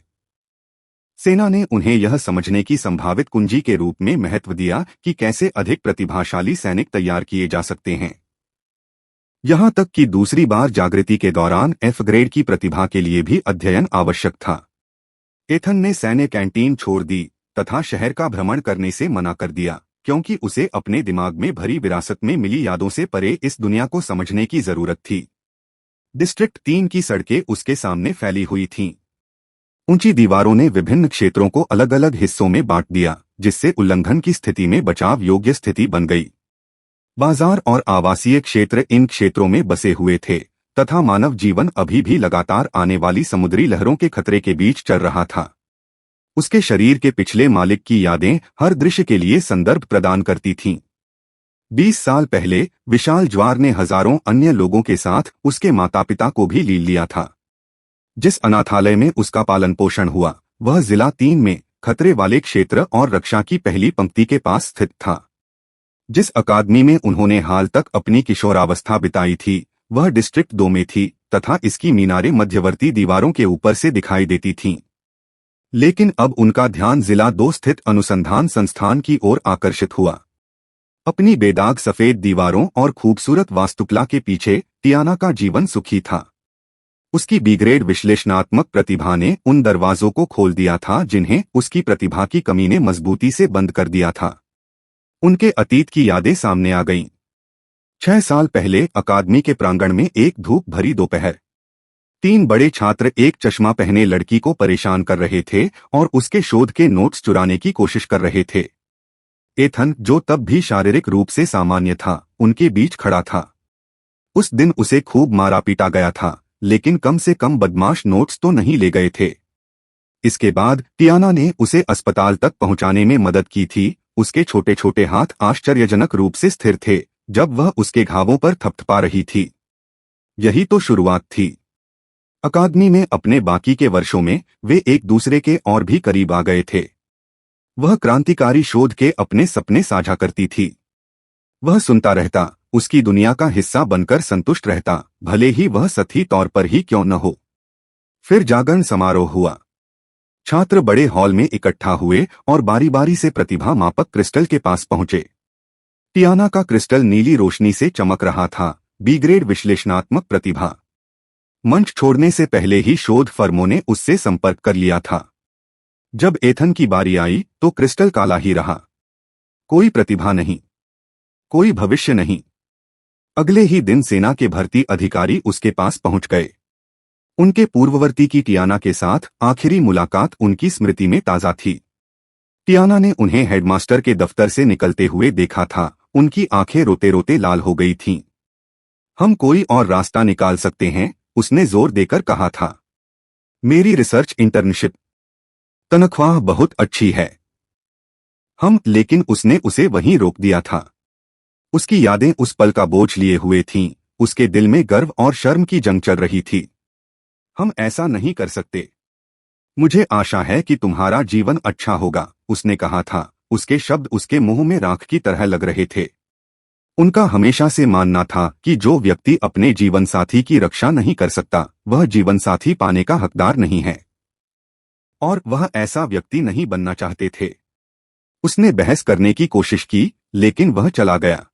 सेना ने उन्हें यह समझने की संभावित कुंजी के रूप में महत्व दिया कि कैसे अधिक प्रतिभाशाली सैनिक तैयार किए जा सकते हैं। यहां तक कि दूसरी बार जागृति के दौरान एफ ग्रेड की प्रतिभा के लिए भी अध्ययन आवश्यक था। एथन ने सैन्य कैंटीन छोड़ दी तथा शहर का भ्रमण करने से मना कर दिया, क्योंकि उसे अपने दिमाग में भरी विरासत में मिली यादों से परे इस दुनिया को समझने की जरूरत थी। डिस्ट्रिक्ट 3 की सड़कें उसके सामने फैली हुई थीं। ऊंची दीवारों ने विभिन्न क्षेत्रों को अलग अलग हिस्सों में बांट दिया, जिससे उल्लंघन की स्थिति में बचाव योग्य स्थिति बन गई। बाजार और आवासीय क्षेत्र इन क्षेत्रों में बसे हुए थे तथा मानव जीवन अभी भी लगातार आने वाली समुद्री लहरों के खतरे के बीच चल रहा था। उसके शरीर के पिछले मालिक की यादें हर दृश्य के लिए संदर्भ प्रदान करती थीं। 20 साल पहले विशाल ज्वार ने हजारों अन्य लोगों के साथ उसके माता पिता को भी ली लिया था। जिस अनाथालय में उसका पालन पोषण हुआ, वह जिला 3 में खतरे वाले क्षेत्र और रक्षा की पहली पंक्ति के पास स्थित था। जिस अकादमी में उन्होंने हाल तक अपनी किशोरावस्था बिताई थी, वह डिस्ट्रिक्ट 2 में थी तथा इसकी मीनारें मध्यवर्ती दीवारों के ऊपर से दिखाई देती थीं। लेकिन अब उनका ध्यान जिला 2 स्थित अनुसंधान संस्थान की ओर आकर्षित हुआ। अपनी बेदाग सफेद दीवारों और खूबसूरत वास्तुकला के पीछे टियाना का जीवन सुखी था। उसकी बी ग्रेड विश्लेषणात्मक प्रतिभा ने उन दरवाजों को खोल दिया था जिन्हें उसकी प्रतिभा की कमी ने मजबूती से बंद कर दिया था। उनके अतीत की यादें सामने आ गईं। 6 साल पहले अकादमी के प्रांगण में एक धूप भरी दोपहर 3 बड़े छात्र एक चश्मा पहने लड़की को परेशान कर रहे थे और उसके शोध के नोट्स चुराने की कोशिश कर रहे थे। एथन, जो तब भी शारीरिक रूप से सामान्य था, उनके बीच खड़ा था। उस दिन उसे खूब मारा पीटा गया था, लेकिन कम से कम बदमाश नोट्स तो नहीं ले गए थे। इसके बाद टियाना ने उसे अस्पताल तक पहुंचाने में मदद की थी। उसके छोटे छोटे हाथ आश्चर्यजनक रूप से स्थिर थे जब वह उसके घावों पर थपथपा रही थी। यही तो शुरुआत थी। अकादमी में अपने बाकी के वर्षों में वे एक दूसरे के और भी करीब आ गए थे। वह क्रांतिकारी शोध के अपने सपने साझा करती थी। वह सुनता रहता, उसकी दुनिया का हिस्सा बनकर संतुष्ट रहता, भले ही वह सतही तौर पर ही क्यों न हो। फिर जागरण समारोह हुआ। छात्र बड़े हॉल में इकट्ठा हुए और बारी बारी से प्रतिभा मापक क्रिस्टल के पास पहुंचे। टियाना का क्रिस्टल नीली रोशनी से चमक रहा था, बी ग्रेड विश्लेषणात्मक प्रतिभा। मंच छोड़ने से पहले ही शोध फर्मों ने उससे संपर्क कर लिया था। जब एथन की बारी आई तो क्रिस्टल काला ही रहा। कोई प्रतिभा नहीं, कोई भविष्य नहीं। अगले ही दिन सेना के भर्ती अधिकारी उसके पास पहुंच गए। उनके पूर्ववर्ती की टियाना के साथ आखिरी मुलाकात उनकी स्मृति में ताजा थी। टियाना ने उन्हें हेडमास्टर के दफ्तर से निकलते हुए देखा था। उनकी आंखें रोते रोते लाल हो गई थीं। हम कोई और रास्ता निकाल सकते हैं, उसने जोर देकर कहा था। मेरी रिसर्च इंटर्नशिप तनख्वाह बहुत अच्छी है। लेकिन उसने उसे वहीं रोक दिया था। उसकी यादें उस पल का बोझ लिए हुए थीं। उसके दिल में गर्व और शर्म की जंग चल रही थी। हम ऐसा नहीं कर सकते। मुझे आशा है कि तुम्हारा जीवन अच्छा होगा, उसने कहा था। उसके शब्द उसके मुंह में राख की तरह लग रहे थे। उनका हमेशा से मानना था कि जो व्यक्ति अपने जीवनसाथी की रक्षा नहीं कर सकता, वह जीवनसाथी पाने का हकदार नहीं है। और वह ऐसा व्यक्ति नहीं बनना चाहते थे। उसने बहस करने की कोशिश की, लेकिन वह चला गया।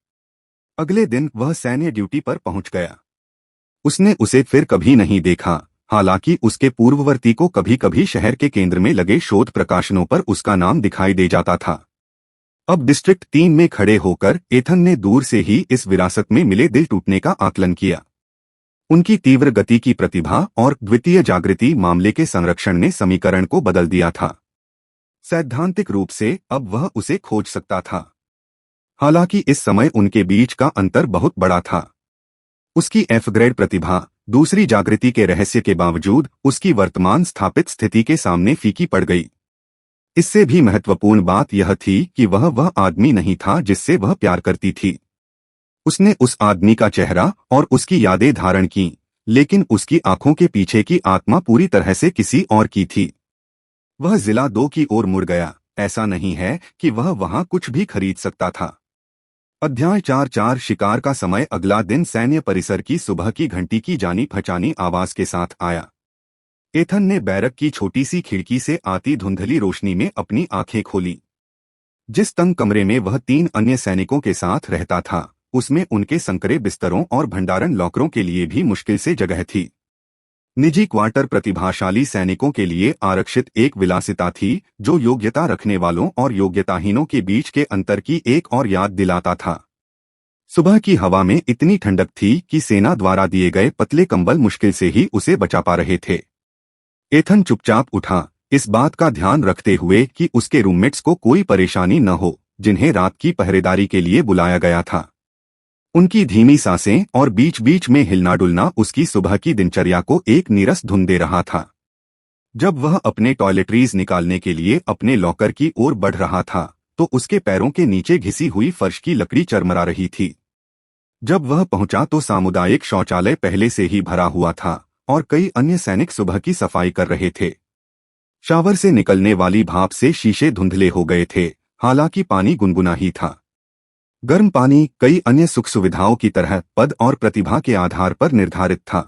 अगले दिन वह सैन्य ड्यूटी पर पहुंच गया। उसने उसे फिर कभी नहीं देखा। हालांकि उसके पूर्ववर्ती को कभी कभी शहर के केंद्र में लगे शोध प्रकाशनों पर उसका नाम दिखाई दे जाता था। अब डिस्ट्रिक्ट 3 में खड़े होकर एथन ने दूर से ही इस विरासत में मिले दिल टूटने का आकलन किया। उनकी तीव्र गति की प्रतिभा और द्वितीय जागृति मामले के संरक्षण ने समीकरण को बदल दिया था। सैद्धांतिक रूप से अब वह उसे खोज सकता था। हालांकि इस समय उनके बीच का अंतर बहुत बड़ा था। उसकी एफ ग्रेड प्रतिभा दूसरी जागृति के रहस्य के बावजूद उसकी वर्तमान स्थापित स्थिति के सामने फीकी पड़ गई। इससे भी महत्वपूर्ण बात यह थी कि वह आदमी नहीं था जिससे वह प्यार करती थी। उसने उस आदमी का चेहरा और उसकी यादें धारण की, लेकिन उसकी आंखों के पीछे की आत्मा पूरी तरह से किसी और की थी। वह जिला 2 की ओर मुड़ गया। ऐसा नहीं है कि वह वहां कुछ भी खरीद सकता था। अध्याय 4 शिकार का समय अगला दिन सैन्य परिसर की सुबह की घंटी की जानी पहचानी आवाज के साथ आया। एथन ने बैरक की छोटी सी खिड़की से आती धुंधली रोशनी में अपनी आंखें खोली। जिस तंग कमरे में वह 3 अन्य सैनिकों के साथ रहता था, उसमें उनके संकरे बिस्तरों और भंडारण लॉकरों के लिए भी मुश्किल से जगह थी। निजी क्वार्टर प्रतिभाशाली सैनिकों के लिए आरक्षित एक विलासिता थी जो योग्यता रखने वालों और योग्यताहीनों के बीच के अंतर की एक और याद दिलाता था। सुबह की हवा में इतनी ठंडक थी कि सेना द्वारा दिए गए पतले कंबल मुश्किल से ही उसे बचा पा रहे थे। एथन चुपचाप उठा, इस बात का ध्यान रखते हुए कि उसके रूममेट्स को कोई परेशानी न हो जिन्हें रात की पहरेदारी के लिए बुलाया गया था। उनकी धीमी सांसें और बीच बीच में हिलना डुलना उसकी सुबह की दिनचर्या को एक नीरस धुन दे रहा था। जब वह अपने टॉयलेटरीज निकालने के लिए अपने लॉकर की ओर बढ़ रहा था तो उसके पैरों के नीचे घिसी हुई फर्श की लकड़ी चरमरा रही थी। जब वह पहुंचा तो सामुदायिक शौचालय पहले से ही भरा हुआ था और कई अन्य सैनिक सुबह की सफाई कर रहे थे। शावर से निकलने वाली भाप से शीशे धुंधले हो गए थे, हालांकि पानी गुनगुना ही था। गर्म पानी कई अन्य सुख सुविधाओं की तरह पद और प्रतिभा के आधार पर निर्धारित था।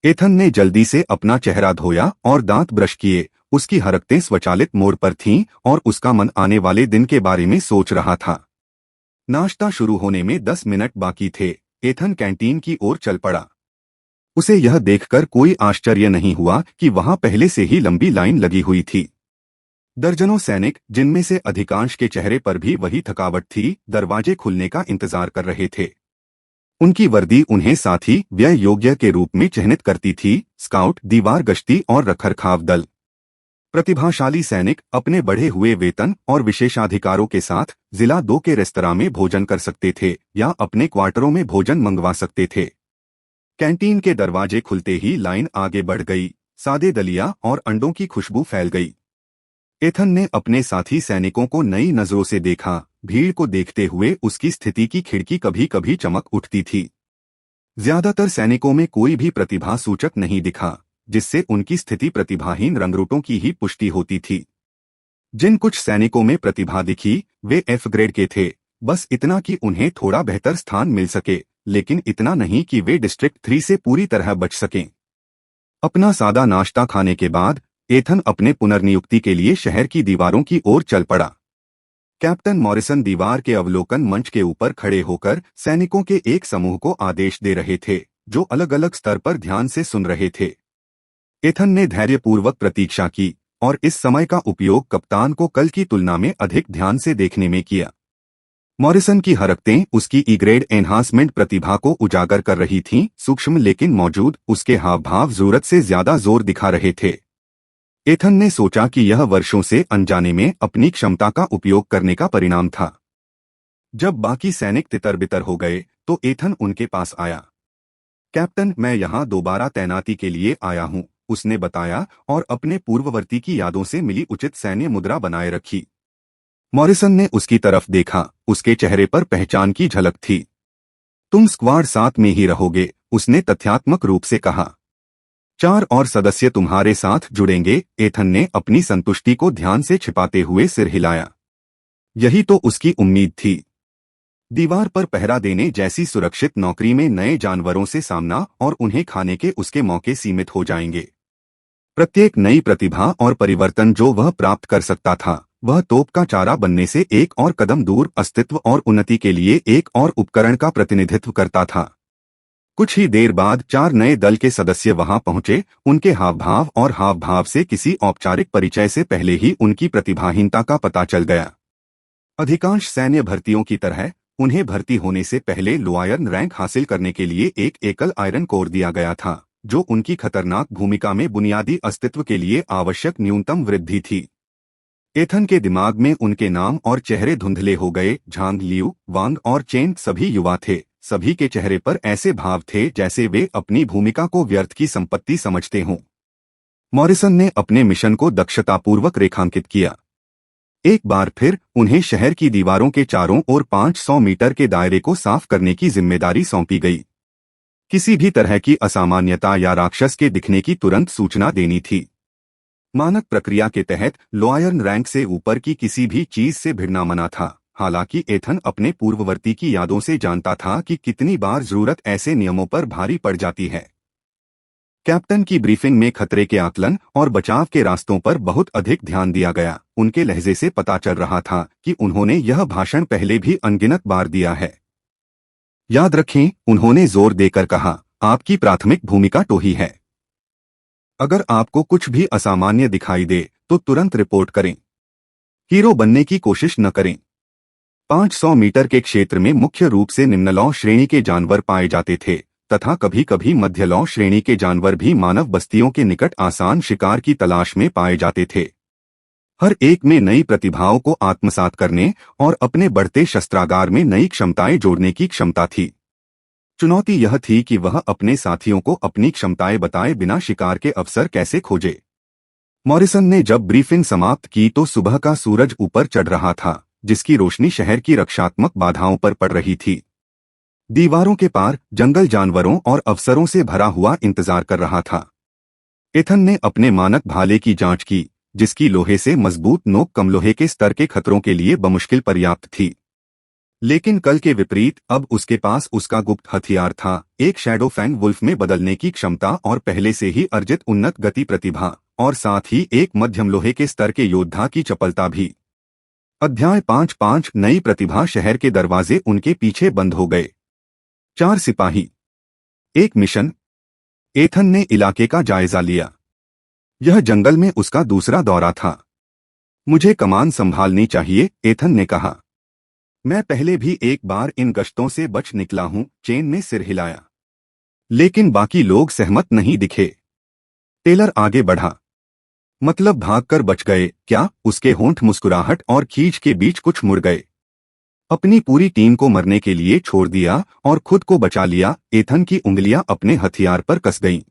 एथन ने जल्दी से अपना चेहरा धोया और दांत ब्रश किए। उसकी हरकतें स्वचालित मोड पर थीं और उसका मन आने वाले दिन के बारे में सोच रहा था। नाश्ता शुरू होने में 10 मिनट बाकी थे। एथन कैंटीन की ओर चल पड़ा। उसे यह देखकर कोई आश्चर्य नहीं हुआ कि वहां पहले से ही लंबी लाइन लगी हुई थी। दर्जनों सैनिक, जिनमें से अधिकांश के चेहरे पर भी वही थकावट थी, दरवाजे खुलने का इंतजार कर रहे थे। उनकी वर्दी उन्हें साथी व्यय योग्य के रूप में चिह्नित करती थी। स्काउट, दीवार गश्ती और रखरखाव दल। प्रतिभाशाली सैनिक अपने बढ़े हुए वेतन और विशेषाधिकारों के साथ जिला 2 के रेस्तरां में भोजन कर सकते थे या अपने क्वार्टरों में भोजन मंगवा सकते थे। कैंटीन के दरवाजे खुलते ही लाइन आगे बढ़ गई। सादे दलिया और अंडों की खुशबू फैल गई। एथन ने अपने साथी सैनिकों को नई नजरों से देखा। भीड़ को देखते हुए उसकी स्थिति की खिड़की कभी कभी चमक उठती थी। ज्यादातर सैनिकों में कोई भी प्रतिभा सूचक नहीं दिखा, जिससे उनकी स्थिति प्रतिभाहीन रंगरूटों की ही पुष्टि होती थी। जिन कुछ सैनिकों में प्रतिभा दिखी वे एफ ग्रेड के थे, बस इतना कि उन्हें थोड़ा बेहतर स्थान मिल सके, लेकिन इतना नहीं कि वे डिस्ट्रिक्ट 3 से पूरी तरह बच सकें। अपना सादा नाश्ता खाने के बाद एथन अपने पुनर्नियुक्ति के लिए शहर की दीवारों की ओर चल पड़ा। कैप्टन मॉरिसन दीवार के अवलोकन मंच के ऊपर खड़े होकर सैनिकों के एक समूह को आदेश दे रहे थे, जो अलग अलग स्तर पर ध्यान से सुन रहे थे। एथन ने धैर्यपूर्वक प्रतीक्षा की और इस समय का उपयोग कप्तान को कल की तुलना में अधिक ध्यान से देखने में किया। मॉरिसन की हरकतें उसकी ई ग्रेड एनहांसमेंट प्रतिभा को उजागर कर रही थीं, सूक्ष्म लेकिन मौजूद। उसके हाव भाव जरूरत से ज्यादा जोर दिखा रहे थे। एथन ने सोचा कि यह वर्षों से अनजाने में अपनी क्षमता का उपयोग करने का परिणाम था। जब बाकी सैनिक तितर बितर हो गए तो एथन उनके पास आया। कैप्टन, मैं यहाँ दोबारा तैनाती के लिए आया हूँ, उसने बताया और अपने पूर्ववर्ती की यादों से मिली उचित सैन्य मुद्रा बनाए रखी। मॉरिसन ने उसकी तरफ देखा। उसके चेहरे पर पहचान की झलक थी। तुम स्क्वाड 7 में ही रहोगे, उसने तथ्यात्मक रूप से कहा। 4 और सदस्य तुम्हारे साथ जुड़ेंगे। एथन ने अपनी संतुष्टि को ध्यान से छिपाते हुए सिर हिलाया। यही तो उसकी उम्मीद थी। दीवार पर पहरा देने जैसी सुरक्षित नौकरी में नए जानवरों से सामना और उन्हें खाने के उसके मौके सीमित हो जाएंगे। प्रत्येक नई प्रतिभा और परिवर्तन जो वह प्राप्त कर सकता था, वह तोप का चारा बनने से एक और कदम दूर अस्तित्व और उन्नति के लिए एक और उपकरण का प्रतिनिधित्व करता था। कुछ ही देर बाद 4 नए दल के सदस्य वहां पहुंचे। उनके हावभाव और हावभाव से किसी औपचारिक परिचय से पहले ही उनकी प्रतिभाहीनता का पता चल गया। अधिकांश सैन्य भर्तियों की तरह उन्हें भर्ती होने से पहले लोअर रैंक हासिल करने के लिए एक एकल आयरन कोर दिया गया था, जो उनकी खतरनाक भूमिका में बुनियादी अस्तित्व के लिए आवश्यक न्यूनतम वृद्धि थी। एथन के दिमाग में उनके नाम और चेहरे धुंधले हो गए। झांग, लियू, वांग और चेन सभी युवा थे। सभी के चेहरे पर ऐसे भाव थे जैसे वे अपनी भूमिका को व्यर्थ की संपत्ति समझते हों। मॉरिसन ने अपने मिशन को दक्षतापूर्वक रेखांकित किया। एक बार फिर उन्हें शहर की दीवारों के चारों ओर 500 मीटर के दायरे को साफ करने की जिम्मेदारी सौंपी गई। किसी भी तरह की असामान्यता या राक्षस के दिखने की तुरंत सूचना देनी थी। मानक प्रक्रिया के तहत लोअर रैंक से ऊपर की किसी भी चीज से भिड़ना मना था। हालांकि एथन अपने पूर्ववर्ती की यादों से जानता था कि कितनी बार जरूरत ऐसे नियमों पर भारी पड़ जाती है। कैप्टन की ब्रीफिंग में खतरे के आकलन और बचाव के रास्तों पर बहुत अधिक ध्यान दिया गया। उनके लहजे से पता चल रहा था कि उन्होंने यह भाषण पहले भी अनगिनत बार दिया है। याद रखें, उन्होंने जोर देकर कहा, आपकी प्राथमिक भूमिका टोही है। अगर आपको कुछ भी असामान्य दिखाई दे तो तुरंत रिपोर्ट करें। हीरो बनने की कोशिश न करें। 500 मीटर के क्षेत्र में मुख्य रूप से निम्नलौ श्रेणी के जानवर पाए जाते थे तथा कभी कभी मध्यलौ श्रेणी के जानवर भी मानव बस्तियों के निकट आसान शिकार की तलाश में पाए जाते थे। हर एक में नई प्रतिभाओं को आत्मसात करने और अपने बढ़ते शस्त्रागार में नई क्षमताएं जोड़ने की क्षमता थी। चुनौती यह थी कि वह अपने साथियों को अपनी क्षमताएं बताए बिना शिकार के अवसर कैसे खोजे। मॉरिसन ने जब ब्रीफिंग समाप्त की तो सुबह का सूरज ऊपर चढ़ रहा था, जिसकी रोशनी शहर की रक्षात्मक बाधाओं पर पड़ रही थी। दीवारों के पार जंगल जानवरों और अफसरों से भरा हुआ इंतजार कर रहा था। एथन ने अपने मानक भाले की जांच की, जिसकी लोहे से मजबूत नोक कम लोहे के स्तर के खतरों के लिए बमुश्किल पर्याप्त थी। लेकिन कल के विपरीत अब उसके पास उसका गुप्त हथियार था, एक शैडो फैंग वुल्फ में बदलने की क्षमता और पहले से ही अर्जित उन्नत गति प्रतिभा, और साथ ही एक मध्यम लोहे के स्तर के योद्धा की चपलता भी। अध्याय 5 नई प्रतिभा। शहर के दरवाजे उनके पीछे बंद हो गए। 4 सिपाही, एक मिशन। एथन ने इलाके का जायजा लिया। यह जंगल में उसका दूसरा दौरा था। मुझे कमान संभालनी चाहिए, एथन ने कहा। मैं पहले भी एक बार इन गश्तों से बच निकला हूं, चेन ने सिर हिलाया। लेकिन बाकी लोग सहमत नहीं दिखे। टेलर आगे बढ़ा। मतलब भागकर बच गए क्या? उसके होंठ मुस्कुराहट और खींच के बीच कुछ मुड़ गए। अपनी पूरी टीम को मरने के लिए छोड़ दिया और खुद को बचा लिया। एथन की उंगलियां अपने हथियार पर कस गईं।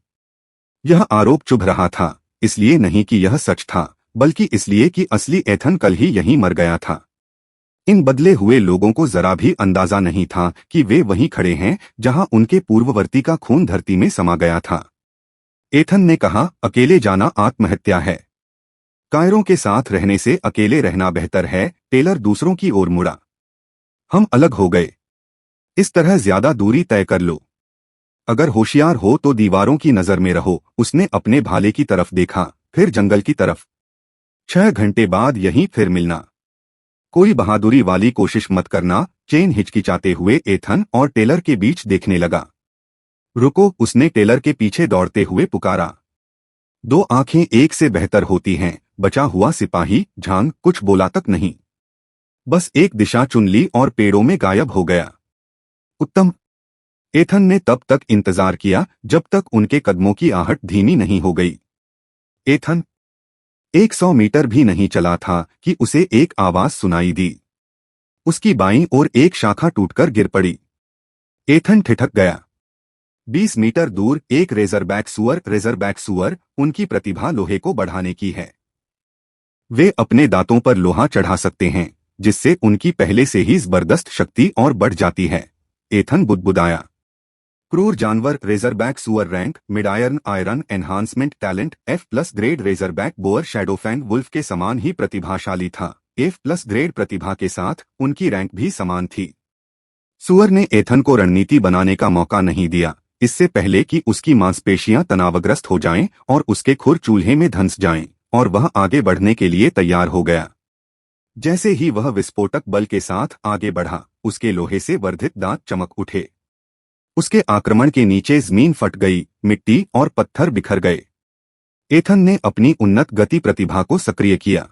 यह आरोप चुभ रहा था, इसलिए नहीं कि यह सच था, बल्कि इसलिए कि असली एथन कल ही यहीं मर गया था। इन बदले हुए लोगों को जरा भी अंदाजा नहीं था कि वे वहीं खड़े हैं जहां उनके पूर्ववर्ती का खून धरती में समा गया था। एथन ने कहा, अकेले जाना आत्महत्या है। कायरों के साथ रहने से अकेले रहना बेहतर है। टेलर दूसरों की ओर मुड़ा। हम अलग हो गए। इस तरह ज्यादा दूरी तय कर लो। अगर होशियार हो तो दीवारों की नजर में रहो। उसने अपने भाले की तरफ देखा, फिर जंगल की तरफ। 6 घंटे बाद यहीं फिर मिलना। कोई बहादुरी वाली कोशिश मत करना। चेन हिचकिचाते हुए एथन और टेलर के बीच देखने लगा। रुको, उसने टेलर के पीछे दौड़ते हुए पुकारा। 2 आंखें एक से बेहतर होती हैं। बचा हुआ सिपाही झांग कुछ बोला तक नहीं, बस एक दिशा चुन ली और पेड़ों में गायब हो गया। उत्तम। एथन ने तब तक इंतजार किया जब तक उनके कदमों की आहट धीमी नहीं हो गई। एथन 100 मीटर भी नहीं चला था कि उसे एक आवाज सुनाई दी। उसकी बाईं ओर एक शाखा टूटकर गिर पड़ी। एथन ठिठक गया। 20 मीटर दूर एक रेजरबैक सुअर। उनकी प्रतिभा लोहे को बढ़ाने की है। वे अपने दांतों पर लोहा चढ़ा सकते हैं, जिससे उनकी पहले से ही जबरदस्त शक्ति और बढ़ जाती है। एथन बुदबुदाया। क्रूर जानवर रेजरबैक सुअर rank mid iron enhancement talent F+ grade razorback boar shadowfang wolf के समान ही प्रतिभाशाली था। F+ ग्रेड प्रतिभा के साथ उनकी रैंक भी समान थी। सुअर ने एथन को रणनीति बनाने का मौका नहीं दिया, इससे पहले कि उसकी मांसपेशियां तनावग्रस्त हो जाएं और उसके खुर चूल्हे में धंस जाएं, और वह आगे बढ़ने के लिए तैयार हो गया। जैसे ही वह विस्फोटक बल के साथ आगे बढ़ा, उसके लोहे से वर्धित दांत चमक उठे। उसके आक्रमण के नीचे जमीन फट गई, मिट्टी और पत्थर बिखर गए। एथन ने अपनी उन्नत गति प्रतिभा को सक्रिय किया।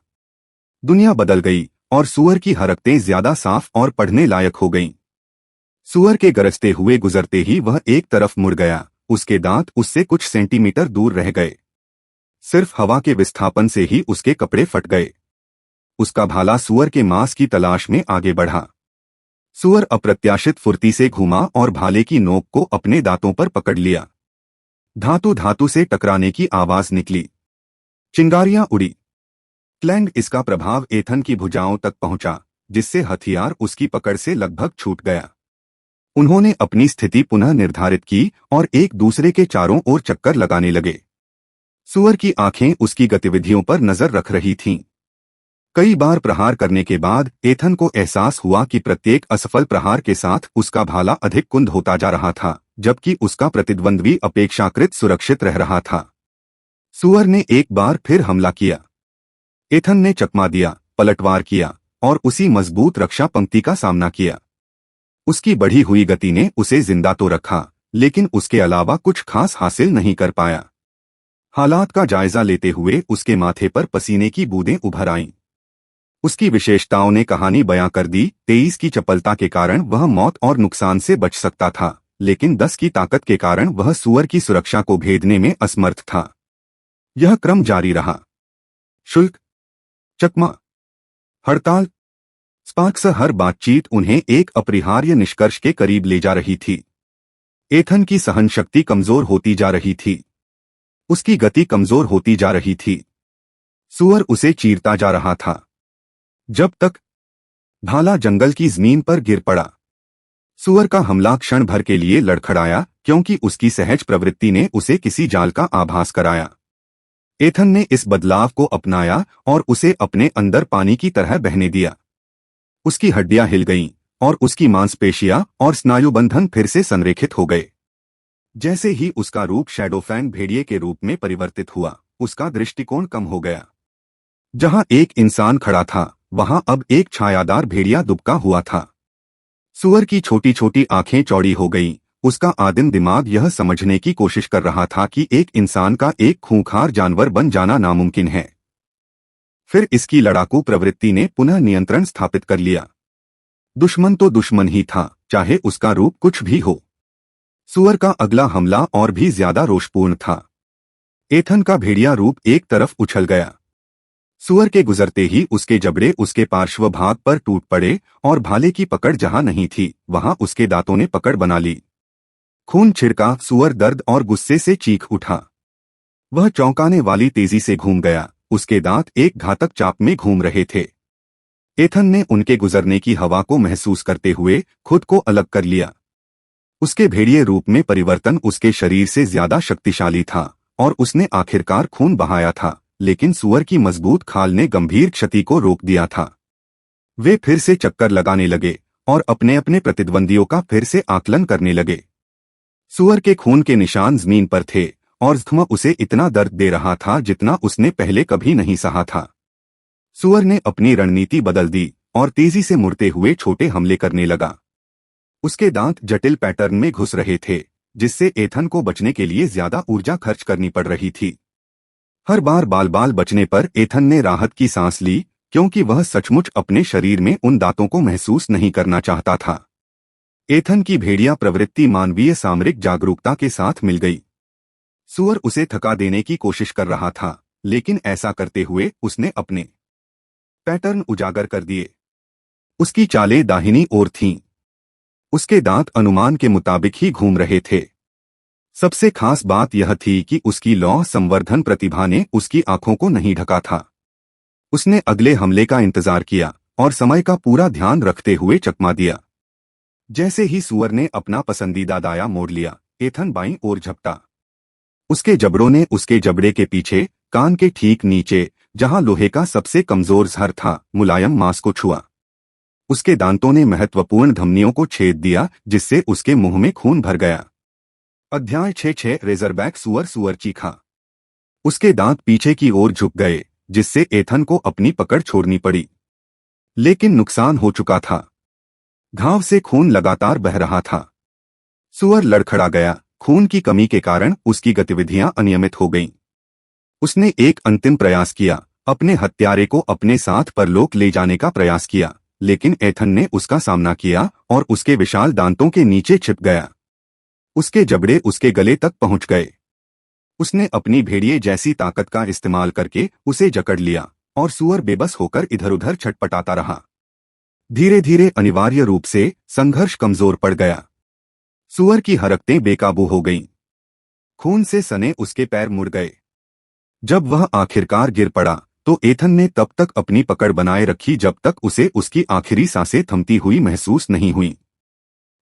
दुनिया बदल गई और सूअर की हरकतें ज्यादा साफ और पढ़ने लायक हो गईं। सूअर के गरजते हुए गुजरते ही वह एक तरफ मुड़ गया, उसके दांत उससे कुछ सेंटीमीटर दूर रह गए। सिर्फ हवा के विस्थापन से ही उसके कपड़े फट गए। उसका भाला सूअर के मांस की तलाश में आगे बढ़ा। सूअर अप्रत्याशित फुर्ती से घूमा और भाले की नोक को अपने दांतों पर पकड़ लिया। धातु धातु से टकराने की आवाज निकली, चिंगारियां उड़ी। क्लैंग इसका प्रभाव एथन की भुजाओं तक पहुंचा, जिससे हथियार उसकी पकड़ से लगभग छूट गया। उन्होंने अपनी स्थिति पुनः निर्धारित की और एक दूसरे के चारों ओर चक्कर लगाने लगे। सूअर की आंखें उसकी गतिविधियों पर नजर रख रही थीं। कई बार प्रहार करने के बाद एथन को एहसास हुआ कि प्रत्येक असफल प्रहार के साथ उसका भाला अधिक कुंद होता जा रहा था, जबकि उसका प्रतिद्वंद्वी अपेक्षाकृत सुरक्षित रह रहा था। सूअर ने एक बार फिर हमला किया। एथन ने चकमा दिया, पलटवार किया और उसी मजबूत रक्षा पंक्ति का सामना किया। उसकी बढ़ी हुई गति ने उसे जिंदा तो रखा, लेकिन उसके अलावा कुछ खास हासिल नहीं कर पाया। हालात का जायजा लेते हुए उसके माथे पर पसीने की बूंदें उभर आईं। उसकी विशेषताओं ने कहानी बयां कर दी। 23 की चपलता के कारण वह मौत और नुकसान से बच सकता था, लेकिन 10 की ताकत के कारण वह सूअर की सुरक्षा को भेदने में असमर्थ था। यह क्रम जारी रहा। शुल्क, चकमा, हड़ताल, स्पार्क्स, हर बातचीत उन्हें एक अपरिहार्य निष्कर्ष के करीब ले जा रही थी। एथन की सहन शक्ति कमजोर होती जा रही थी। उसकी गति कमजोर होती जा रही थी। सूअर उसे चीरता जा रहा था। जब तक भाला जंगल की जमीन पर गिर पड़ा। सूअर का हमला क्षण भर के लिए लड़खड़ाया, क्योंकि उसकी सहज प्रवृत्ति ने उसे किसी जाल का आभास कराया। एथन ने इस बदलाव को अपनाया और उसे अपने अंदर पानी की तरह बहने दिया। उसकी हड्डियां हिल गईं और उसकी मांसपेशियां और स्नायुबंधन फिर से संरेखित हो गए। जैसे ही उसका रूप शैडोफैन भेड़िए के रूप में परिवर्तित हुआ, उसका दृष्टिकोण कम हो गया। जहां एक इंसान खड़ा था, वहां अब एक छायादार भेड़िया दुबका हुआ था। सूअर की छोटी छोटी आंखें चौड़ी हो गईं। उसका आदिम दिमाग यह समझने की कोशिश कर रहा था कि एक इंसान का एक खूंखार जानवर बन जाना नामुमकिन है। फिर इसकी लड़ाकू प्रवृत्ति ने पुनः नियंत्रण स्थापित कर लिया। दुश्मन तो दुश्मन ही था, चाहे उसका रूप कुछ भी हो। सूअर का अगला हमला और भी ज्यादा रोषपूर्ण था। एथन का भेड़िया रूप एक तरफ उछल गया। सूअर के गुजरते ही उसके जबड़े उसके पार्श्व भाग पर टूट पड़े और भाले की पकड़ जहां नहीं थी, वहां उसके दांतों ने पकड़ बना ली। खून छिड़का। सूअर दर्द और गुस्से से चीख उठा। वह चौंकाने वाली तेजी से घूम गया। उसके दांत एक घातक चाप में घूम रहे थे। एथन ने उनके गुजरने की हवा को महसूस करते हुए खुद को अलग कर लिया। उसके भेड़िए रूप में परिवर्तन उसके शरीर से ज्यादा शक्तिशाली था और उसने आखिरकार खून बहाया था, लेकिन सूअर की मजबूत खाल ने गंभीर क्षति को रोक दिया था। वे फिर से चक्कर लगाने लगे और अपने अपने प्रतिद्वंदियों का फिर से आकलन करने लगे। सूअर के खून के निशान जमीन पर थे और जख्म उसे इतना दर्द दे रहा था जितना उसने पहले कभी नहीं सहा था। सूअर ने अपनी रणनीति बदल दी और तेजी से मुड़ते हुए छोटे हमले करने लगा। उसके दांत जटिल पैटर्न में घुस रहे थे, जिससे एथन को बचने के लिए ज्यादा ऊर्जा खर्च करनी पड़ रही थी। हर बार बाल बाल बचने पर एथन ने राहत की सांस ली, क्योंकि वह सचमुच अपने शरीर में उन दांतों को महसूस नहीं करना चाहता था। एथन की भेड़िया प्रवृत्ति मानवीय सामरिक जागरूकता के साथ मिल गई। सूअर उसे थका देने की कोशिश कर रहा था, लेकिन ऐसा करते हुए उसने अपने पैटर्न उजागर कर दिए। उसकी चालें दाहिनी ओर थीं। उसके दांत अनुमान के मुताबिक ही घूम रहे थे। सबसे खास बात यह थी कि उसकी लौह संवर्धन प्रतिभा ने उसकी आंखों को नहीं ढका था। उसने अगले हमले का इंतजार किया और समय का पूरा ध्यान रखते हुए चकमा दिया। जैसे ही सूअर ने अपना पसंदीदा दाया मोड़ लिया, एथन बाईं ओर झपटा। उसके जबड़ों ने उसके जबड़े के पीछे, कान के ठीक नीचे, जहां लोहे का सबसे कमजोर जहर था, मुलायम मांस को छुआ। उसके दांतों ने महत्वपूर्ण धमनियों को छेद दिया, जिससे उसके मुंह में खून भर गया। अध्याय 6 रेजरबैक सूअर। सूअर चीखा। उसके दांत पीछे की ओर झुक गए, जिससे एथन को अपनी पकड़ छोड़नी पड़ी। लेकिन नुकसान हो चुका था। घाव से खून लगातार बह रहा था। सुअर लड़खड़ा गया। खून की कमी के कारण उसकी गतिविधियां अनियमित हो गईं। उसने एक अंतिम प्रयास किया, अपने हत्यारे को अपने साथ परलोक ले जाने का प्रयास किया, लेकिन एथन ने उसका सामना किया और उसके विशाल दांतों के नीचे छिप गया। उसके जबड़े उसके गले तक पहुंच गए। उसने अपनी भेड़िए जैसी ताकत का इस्तेमाल करके उसे जकड़ लिया और सुअर बेबस होकर इधर उधर छटपटाता रहा। धीरे धीरे अनिवार्य रूप से संघर्ष कमजोर पड़ गया। सुअर की हरकतें बेकाबू हो गईं। खून से सने उसके पैर मुड़ गए। जब वह आखिरकार गिर पड़ा तो एथन ने तब तक अपनी पकड़ बनाए रखी जब तक उसे उसकी आखिरी सांसें थमती हुई महसूस नहीं हुई।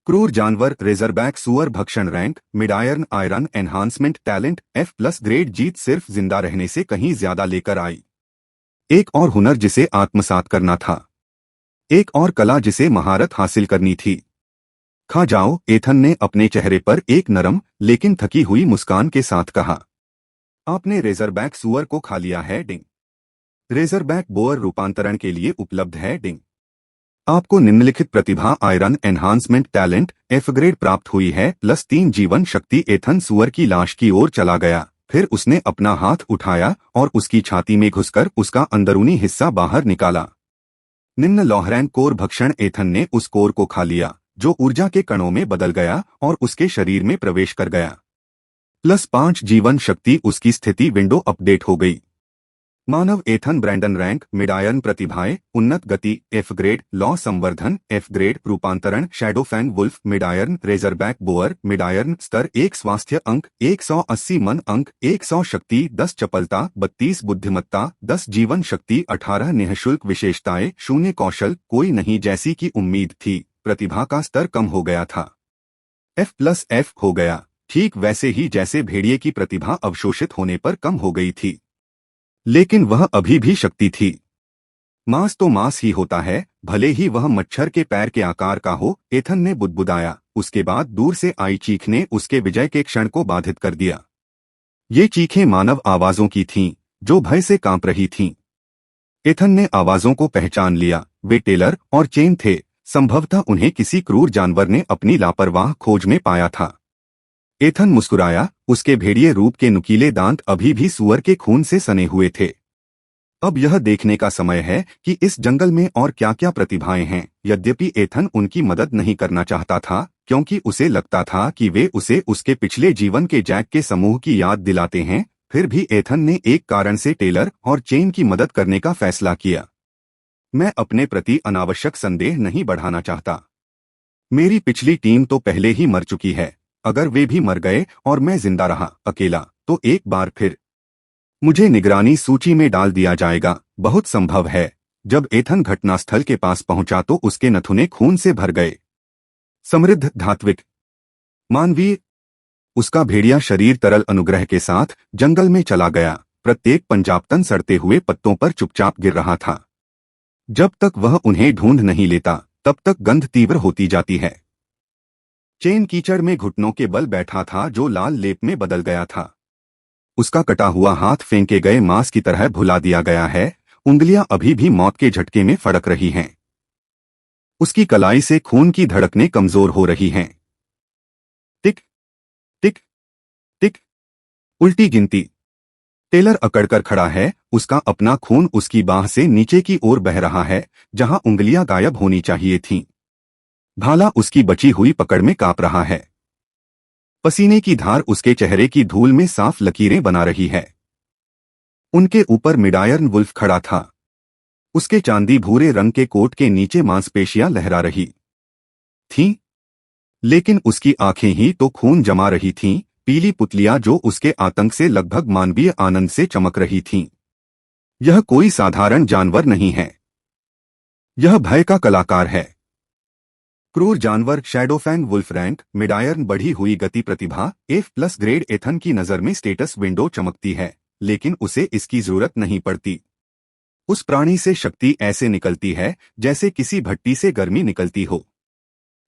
क्रूर जानवर रेजरबैक सुअर भक्षण rank mid iron enhancement talent F+ grade जीत सिर्फ जिंदा रहने से कहीं ज्यादा लेकर आई। एक और हुनर जिसे आत्मसात करना था, एक और कला जिसे महारत हासिल करनी थी। खा जाओ, एथन ने अपने चेहरे पर एक नरम लेकिन थकी हुई मुस्कान के साथ कहा। आपने रेजरबैक सुअर को खा लिया है डिंग। रेजरबैक बोअर रूपांतरण के लिए उपलब्ध है डिंग। आपको निम्नलिखित प्रतिभा iron enhancement talent F grade प्राप्त हुई है +3 जीवन शक्ति। एथन सुअर की लाश की ओर चला गया, फिर उसने अपना हाथ उठाया और उसकी छाती में घुसकर उसका अंदरूनी हिस्सा बाहर निकाला। निम्न लौहरैन कोर भक्षण। एथन ने उस कोर को खा लिया जो ऊर्जा के कणों में बदल गया और उसके शरीर में प्रवेश कर गया। +5 जीवन शक्ति। उसकी स्थिति विंडो अपडेट हो गई। मानव Ethan Brandon rank mid iron प्रतिभाएं उन्नत गति F ग्रेड लॉ संवर्धन F ग्रेड रूपांतरण shadow fang wolf mid iron razorback boar mid iron स्तर 1 स्वास्थ्य अंक 180 मन अंक 100 शक्ति 10 चपलता 32 बुद्धिमत्ता 10 जीवन शक्ति 18 निःशुल्क विशेषताएं 0 कौशल कोई नहीं जैसी की उम्मीद थी। प्रतिभा का स्तर कम हो गया था, F+F हो गया, ठीक वैसे ही जैसे भेड़िए की प्रतिभा अवशोषित होने पर कम हो गई थी। लेकिन वह अभी भी शक्ति थी। मांस तो मांस ही होता है, भले ही वह मच्छर के पैर के आकार का हो, एथन ने बुदबुदाया। उसके बाद दूर से आई चीख ने उसके विजय के क्षण को बाधित कर दिया। ये चीखें मानव आवाजों की थीं, जो भय से कांप रही थीं। एथन ने आवाजों को पहचान लिया। वे टेलर और चेन थे। संभवतः उन्हें किसी क्रूर जानवर ने अपनी लापरवाह खोज में पाया था। एथन मुस्कुराया। उसके भेड़िए रूप के नुकीले दांत अभी भी सुअर के खून से सने हुए थे। अब यह देखने का समय है कि इस जंगल में और क्या क्या प्रतिभाएं हैं। यद्यपि एथन उनकी मदद नहीं करना चाहता था, क्योंकि उसे लगता था कि वे उसे उसके पिछले जीवन के जैक के समूह की याद दिलाते हैं, फिर भी एथन ने एक कारण से टेलर और चेन की मदद करने का फैसला किया। मैं अपने प्रति अनावश्यक संदेह नहीं बढ़ाना चाहता। मेरी पिछली टीम तो पहले ही मर चुकी है। अगर वे भी मर गए और मैं जिंदा रहा अकेला, तो एक बार फिर मुझे निगरानी सूची में डाल दिया जाएगा। बहुत संभव है। जब एथन घटनास्थल के पास पहुंचा तो उसके नथुने खून से भर गए। समृद्ध धात्विक मानवीय। उसका भेड़िया शरीर तरल अनुग्रह के साथ जंगल में चला गया। प्रत्येक पंजाबतन सड़ते हुए पत्तों पर चुपचाप गिर रहा था। जब तक वह उन्हें ढूंढ नहीं लेता, तब तक गंध तीव्र होती जाती है। चेन कीचड़ में घुटनों के बल बैठा था, जो लाल लेप में बदल गया था। उसका कटा हुआ हाथ फेंके गए मांस की तरह भुला दिया गया है। उंगलियां अभी भी मौत के झटके में फड़क रही हैं। उसकी कलाई से खून की धड़कनें कमजोर हो रही हैं। टिक टिक टिक। उल्टी गिनती। टेलर अकड़कर खड़ा है। उसका अपना खून उसकी बाह से नीचे की ओर बह रहा है, जहां उंगलियां गायब होनी चाहिए थीं। भाला उसकी बची हुई पकड़ में कांप रहा है। पसीने की धार उसके चेहरे की धूल में साफ लकीरें बना रही है। उनके ऊपर मिड आयरन वुल्फ खड़ा था। उसके चांदी भूरे रंग के कोट के नीचे मांसपेशियां लहरा रही थीं, लेकिन उसकी आंखें ही तो खून जमा रही थीं, पीली पुतलियां जो उसके आतंक से लगभग मानवीय आनंद से चमक रही थीं। यह कोई साधारण जानवर नहीं है, यह भय का कलाकार है। क्रूर जानवर शैडोफैंग वुल्फ रैंक मिड आयरन बढ़ी हुई गति प्रतिभा F+ ग्रेड। एथन की नजर में स्टेटस विंडो चमकती है, लेकिन उसे इसकी जरूरत नहीं पड़ती। उस प्राणी से शक्ति ऐसे निकलती है जैसे किसी भट्टी से गर्मी निकलती हो।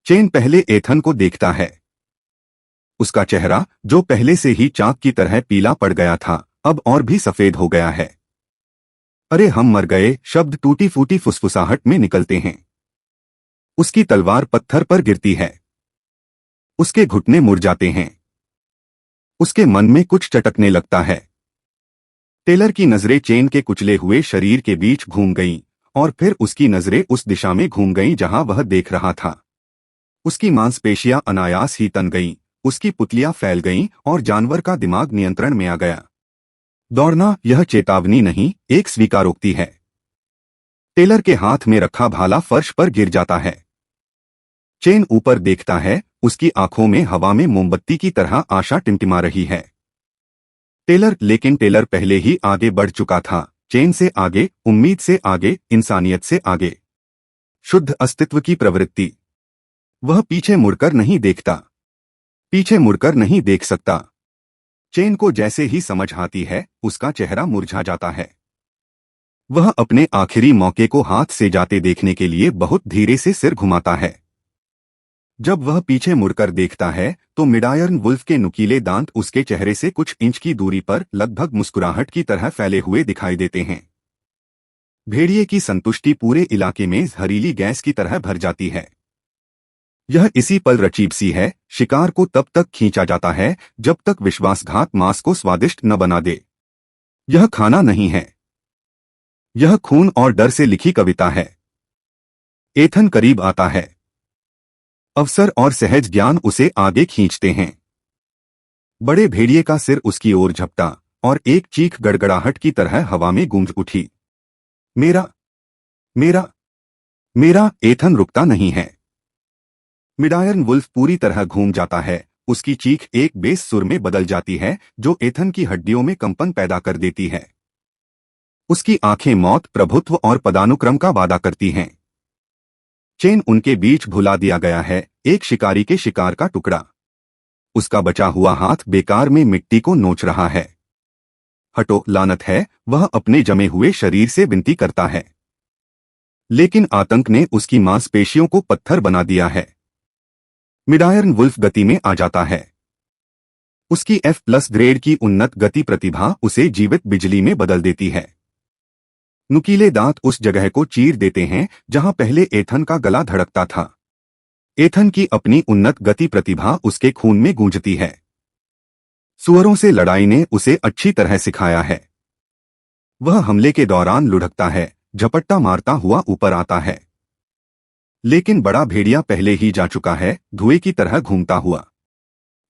चेन पहले एथन को देखता है। उसका चेहरा, जो पहले से ही चाक की तरह पीला पड़ गया था, अब और भी सफेद हो गया है। अरे हम मर गए, शब्द टूटी फूटी फुसफुसाहट में निकलते हैं। उसकी तलवार पत्थर पर गिरती है। उसके घुटने मुड़ जाते हैं। उसके मन में कुछ चटकने लगता है। टेलर की नजरें चेन के कुचले हुए शरीर के बीच घूम गईं, और फिर उसकी नजरें उस दिशा में घूम गईं जहां वह देख रहा था। उसकी मांसपेशियां अनायास ही तन गईं, उसकी पुतलियां फैल गईं और जानवर का दिमाग नियंत्रण में आ गया। दौड़ना यह चेतावनी नहीं, एक स्वीकारोक्ति है। टेलर के हाथ में रखा भाला फर्श पर गिर जाता है। चेन ऊपर देखता है, उसकी आंखों में हवा में मोमबत्ती की तरह आशा टिमटिमा रही है। लेकिन टेलर पहले ही आगे बढ़ चुका था, चेन से आगे, उम्मीद से आगे, इंसानियत से आगे। शुद्ध अस्तित्व की प्रवृत्ति। वह पीछे मुड़कर नहीं देखता, पीछे मुड़कर नहीं देख सकता। चेन को जैसे ही समझ आती है, उसका चेहरा मुरझा जाता है। वह अपने आखिरी मौके को हाथ से जाते देखने के लिए बहुत धीरे से सिर घुमाता है। जब वह पीछे मुड़कर देखता है तो मिडायर्न वुल्फ के नुकीले दांत उसके चेहरे से कुछ इंच की दूरी पर लगभग मुस्कुराहट की तरह फैले हुए दिखाई देते हैं। भेड़िए की संतुष्टि पूरे इलाके में जहरीली गैस की तरह भर जाती है। यह इसी पल रचीब सी है, शिकार को तब तक खींचा जाता है जब तक विश्वासघात मांस को स्वादिष्ट न बना दे। यह खाना नहीं है, यह खून और डर से लिखी कविता है। एथन करीब आता है। अवसर और सहज ज्ञान उसे आगे खींचते हैं। बड़े भेड़िए का सिर उसकी ओर झपटा और एक चीख गड़गड़ाहट की तरह हवा में गूंज उठी। मेरा मेरा मेरा। एथन रुकता नहीं है। मिडायर्न वुल्फ पूरी तरह घूम जाता है, उसकी चीख एक बेस सुर में बदल जाती है जो एथन की हड्डियों में कंपन पैदा कर देती है। उसकी आंखें मौत, प्रभुत्व और पदानुक्रम का वादा करती हैं। चेन उनके बीच भुला दिया गया है, एक शिकारी के शिकार का टुकड़ा। उसका बचा हुआ हाथ बेकार में मिट्टी को नोच रहा है। हटो, लानत है, वह अपने जमे हुए शरीर से विनती करता है। लेकिन आतंक ने उसकी मांसपेशियों को पत्थर बना दिया है। मिडायर्न वुल्फ गति में आ जाता है। उसकी F+ ग्रेड की उन्नत गति प्रतिभा उसे जीवित बिजली में बदल देती है। नुकीले दांत उस जगह को चीर देते हैं जहां पहले एथन का गला धड़कता था। एथन की अपनी उन्नत गति प्रतिभा उसके खून में गूंजती है। सुअरों से लड़ाई ने उसे अच्छी तरह सिखाया है। वह हमले के दौरान लुढ़कता है, झपट्टा मारता हुआ ऊपर आता है। लेकिन बड़ा भेड़िया पहले ही जा चुका है, धुएं की तरह घूमता हुआ।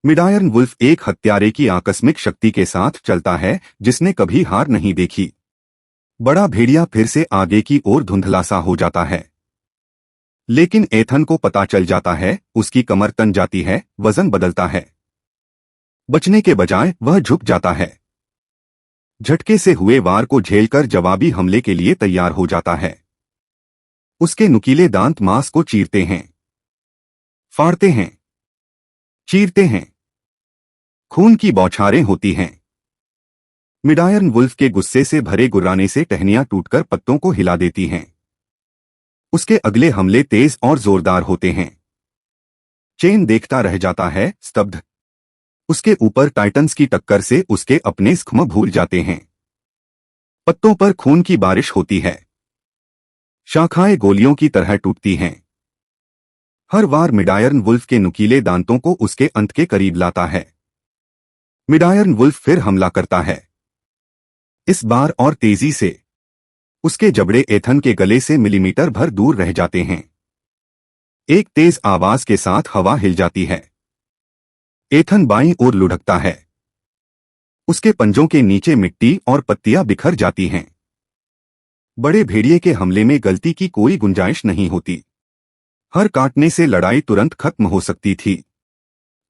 मिडायर्न वुल्फ एक हत्यारे की आकस्मिक शक्ति के साथ चलता है जिसने कभी हार नहीं देखी। बड़ा भेड़िया फिर से आगे की ओर धुंधला सा हो जाता है। लेकिन एथन को पता चल जाता है, उसकी कमर तन जाती है, वजन बदलता है। बचने के बजाय वह झुक जाता है। झटके से हुए वार को झेलकर जवाबी हमले के लिए तैयार हो जाता है। उसके नुकीले दांत मांस को चीरते हैं, फाड़ते हैं, चीरते हैं। खून की बौछारें होती हैं। मिडायर्न वुल्फ के गुस्से से भरे गुर्राने से टहनियां टूटकर पत्तों को हिला देती हैं। उसके अगले हमले तेज और जोरदार होते हैं। चेन देखता रह जाता है, स्तब्ध। उसके ऊपर टाइटन्स की टक्कर से उसके अपने स्ख्म भूल जाते हैं। पत्तों पर खून की बारिश होती है। शाखाएं गोलियों की तरह टूटती हैं। हर वार मिडायर्न वुल्फ के नुकीले दांतों को उसके अंत के करीब लाता है। मिडायर्न वुल्फ फिर हमला करता है, इस बार और तेजी से। उसके जबड़े एथन के गले से मिलीमीटर भर दूर रह जाते हैं। एक तेज आवाज के साथ हवा हिल जाती है। एथन बाईं ओर लुढ़कता है। उसके पंजों के नीचे मिट्टी और पत्तियां बिखर जाती हैं। बड़े भेड़िए के हमले में गलती की कोई गुंजाइश नहीं होती। हर काटने से लड़ाई तुरंत खत्म हो सकती थी।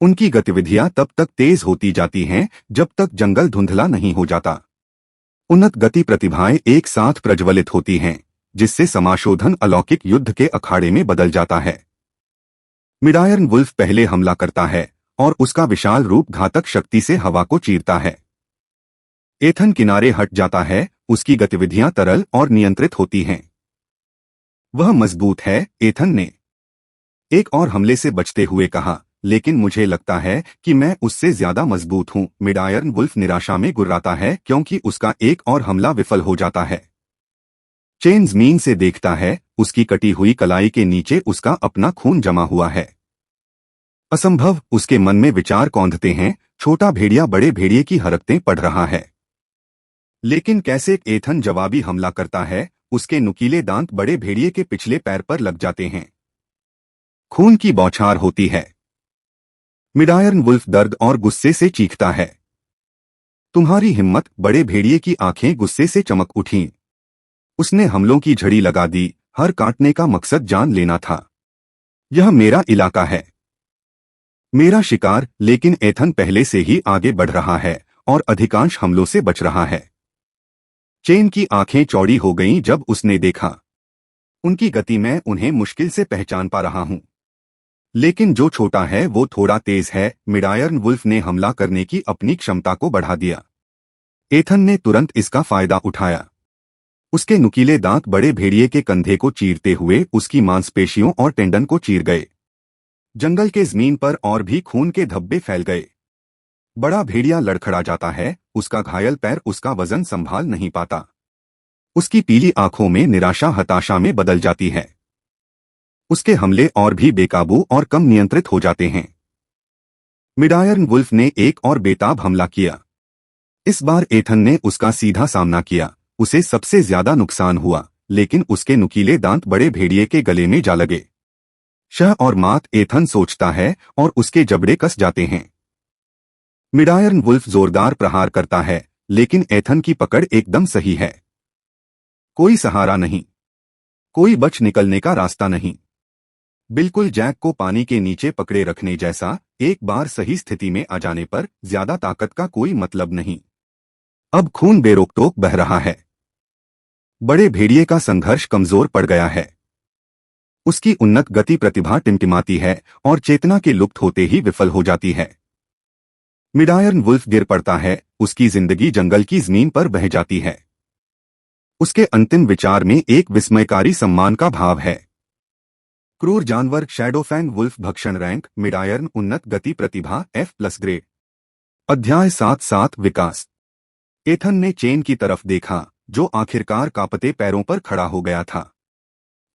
उनकी गतिविधियां तब तक तेज होती जाती हैं जब तक जंगल धुंधला नहीं हो जाता। उन्नत गति प्रतिभाएं एक साथ प्रज्वलित होती हैं, जिससे समाशोधन अलौकिक युद्ध के अखाड़े में बदल जाता है। मिडायर्न वुल्फ पहले हमला करता है और उसका विशाल रूप घातक शक्ति से हवा को चीरता है। एथन किनारे हट जाता है, उसकी गतिविधियां तरल और नियंत्रित होती हैं। वह मजबूत है, एथन ने एक और हमले से बचते हुए कहा, लेकिन मुझे लगता है कि मैं उससे ज्यादा मजबूत हूं। मिडायर्न वुल्फ निराशा में गुर्राता है क्योंकि उसका एक और हमला विफल हो जाता है। चेन जमीन से देखता है, उसकी कटी हुई कलाई के नीचे उसका अपना खून जमा हुआ है। असंभव, उसके मन में विचार कौंधते हैं। छोटा भेड़िया बड़े भेड़िए की हरकतें पढ़ रहा है। लेकिन कैसे एथन जवाबी हमला करता है। उसके नुकीले दांत बड़े भेड़िए के पिछले पैर पर लग जाते हैं। खून की बौछार होती है। मिडायर्न वुल्फ दर्द और गुस्से से चीखता है। तुम्हारी हिम्मत! बड़े भेड़िए की आंखें गुस्से से चमक उठीं। उसने हमलों की झड़ी लगा दी। हर काटने का मकसद जान लेना था। यह मेरा इलाका है, मेरा शिकार। लेकिन एथन पहले से ही आगे बढ़ रहा है और अधिकांश हमलों से बच रहा है। चेन की आंखें चौड़ी हो गईं जब उसने देखा। उनकी गति में उन्हें मुश्किल से पहचान पा रहा हूं, लेकिन जो छोटा है वो थोड़ा तेज है। मिडायर्न वुल्फ ने हमला करने की अपनी क्षमता को बढ़ा दिया। एथन ने तुरंत इसका फायदा उठाया। उसके नुकीले दांत बड़े भेड़िए के कंधे को चीरते हुए उसकी मांसपेशियों और टेंडन को चीर गए। जंगल के जमीन पर और भी खून के धब्बे फैल गए। बड़ा भेड़िया लड़खड़ा जाता है। उसका घायल पैर उसका वजन संभाल नहीं पाता। उसकी पीली आंखों में निराशा हताशा में बदल जाती है। उसके हमले और भी बेकाबू और कम नियंत्रित हो जाते हैं। मिडायर्न वुल्फ ने एक और बेताब हमला किया। इस बार एथन ने उसका सीधा सामना किया। उसे सबसे ज्यादा नुकसान हुआ, लेकिन उसके नुकीले दांत बड़े भेड़िए के गले में जा लगे। शह और मात, एथन सोचता है, और उसके जबड़े कस जाते हैं। मिडायर्न वुल्फ जोरदार प्रहार करता है, लेकिन एथन की पकड़ एकदम सही है। कोई सहारा नहीं, कोई बच निकलने का रास्ता नहीं। बिल्कुल जैक को पानी के नीचे पकड़े रखने जैसा। एक बार सही स्थिति में आ जाने पर ज्यादा ताकत का कोई मतलब नहीं। अब खून बेरोक-टोक बह रहा है। बड़े भेड़िए का संघर्ष कमजोर पड़ गया है। उसकी उन्नत गति प्रतिभा टिमटिमाती है और चेतना के लुप्त होते ही विफल हो जाती है। मिडायर्न वुल्फ गिर पड़ता है। उसकी जिंदगी जंगल की जमीन पर बह जाती है। उसके अंतिम विचार में एक विस्मयकारी सम्मान का भाव है। क्रूर जानवर शैडोफैंग वुल्फ भक्षण रैंक मिडायर्न उन्नत गति प्रतिभा F+ ग्रेड। अध्याय 7 विकास। एथन ने चेन की तरफ देखा, जो आखिरकार कांपते पैरों पर खड़ा हो गया था।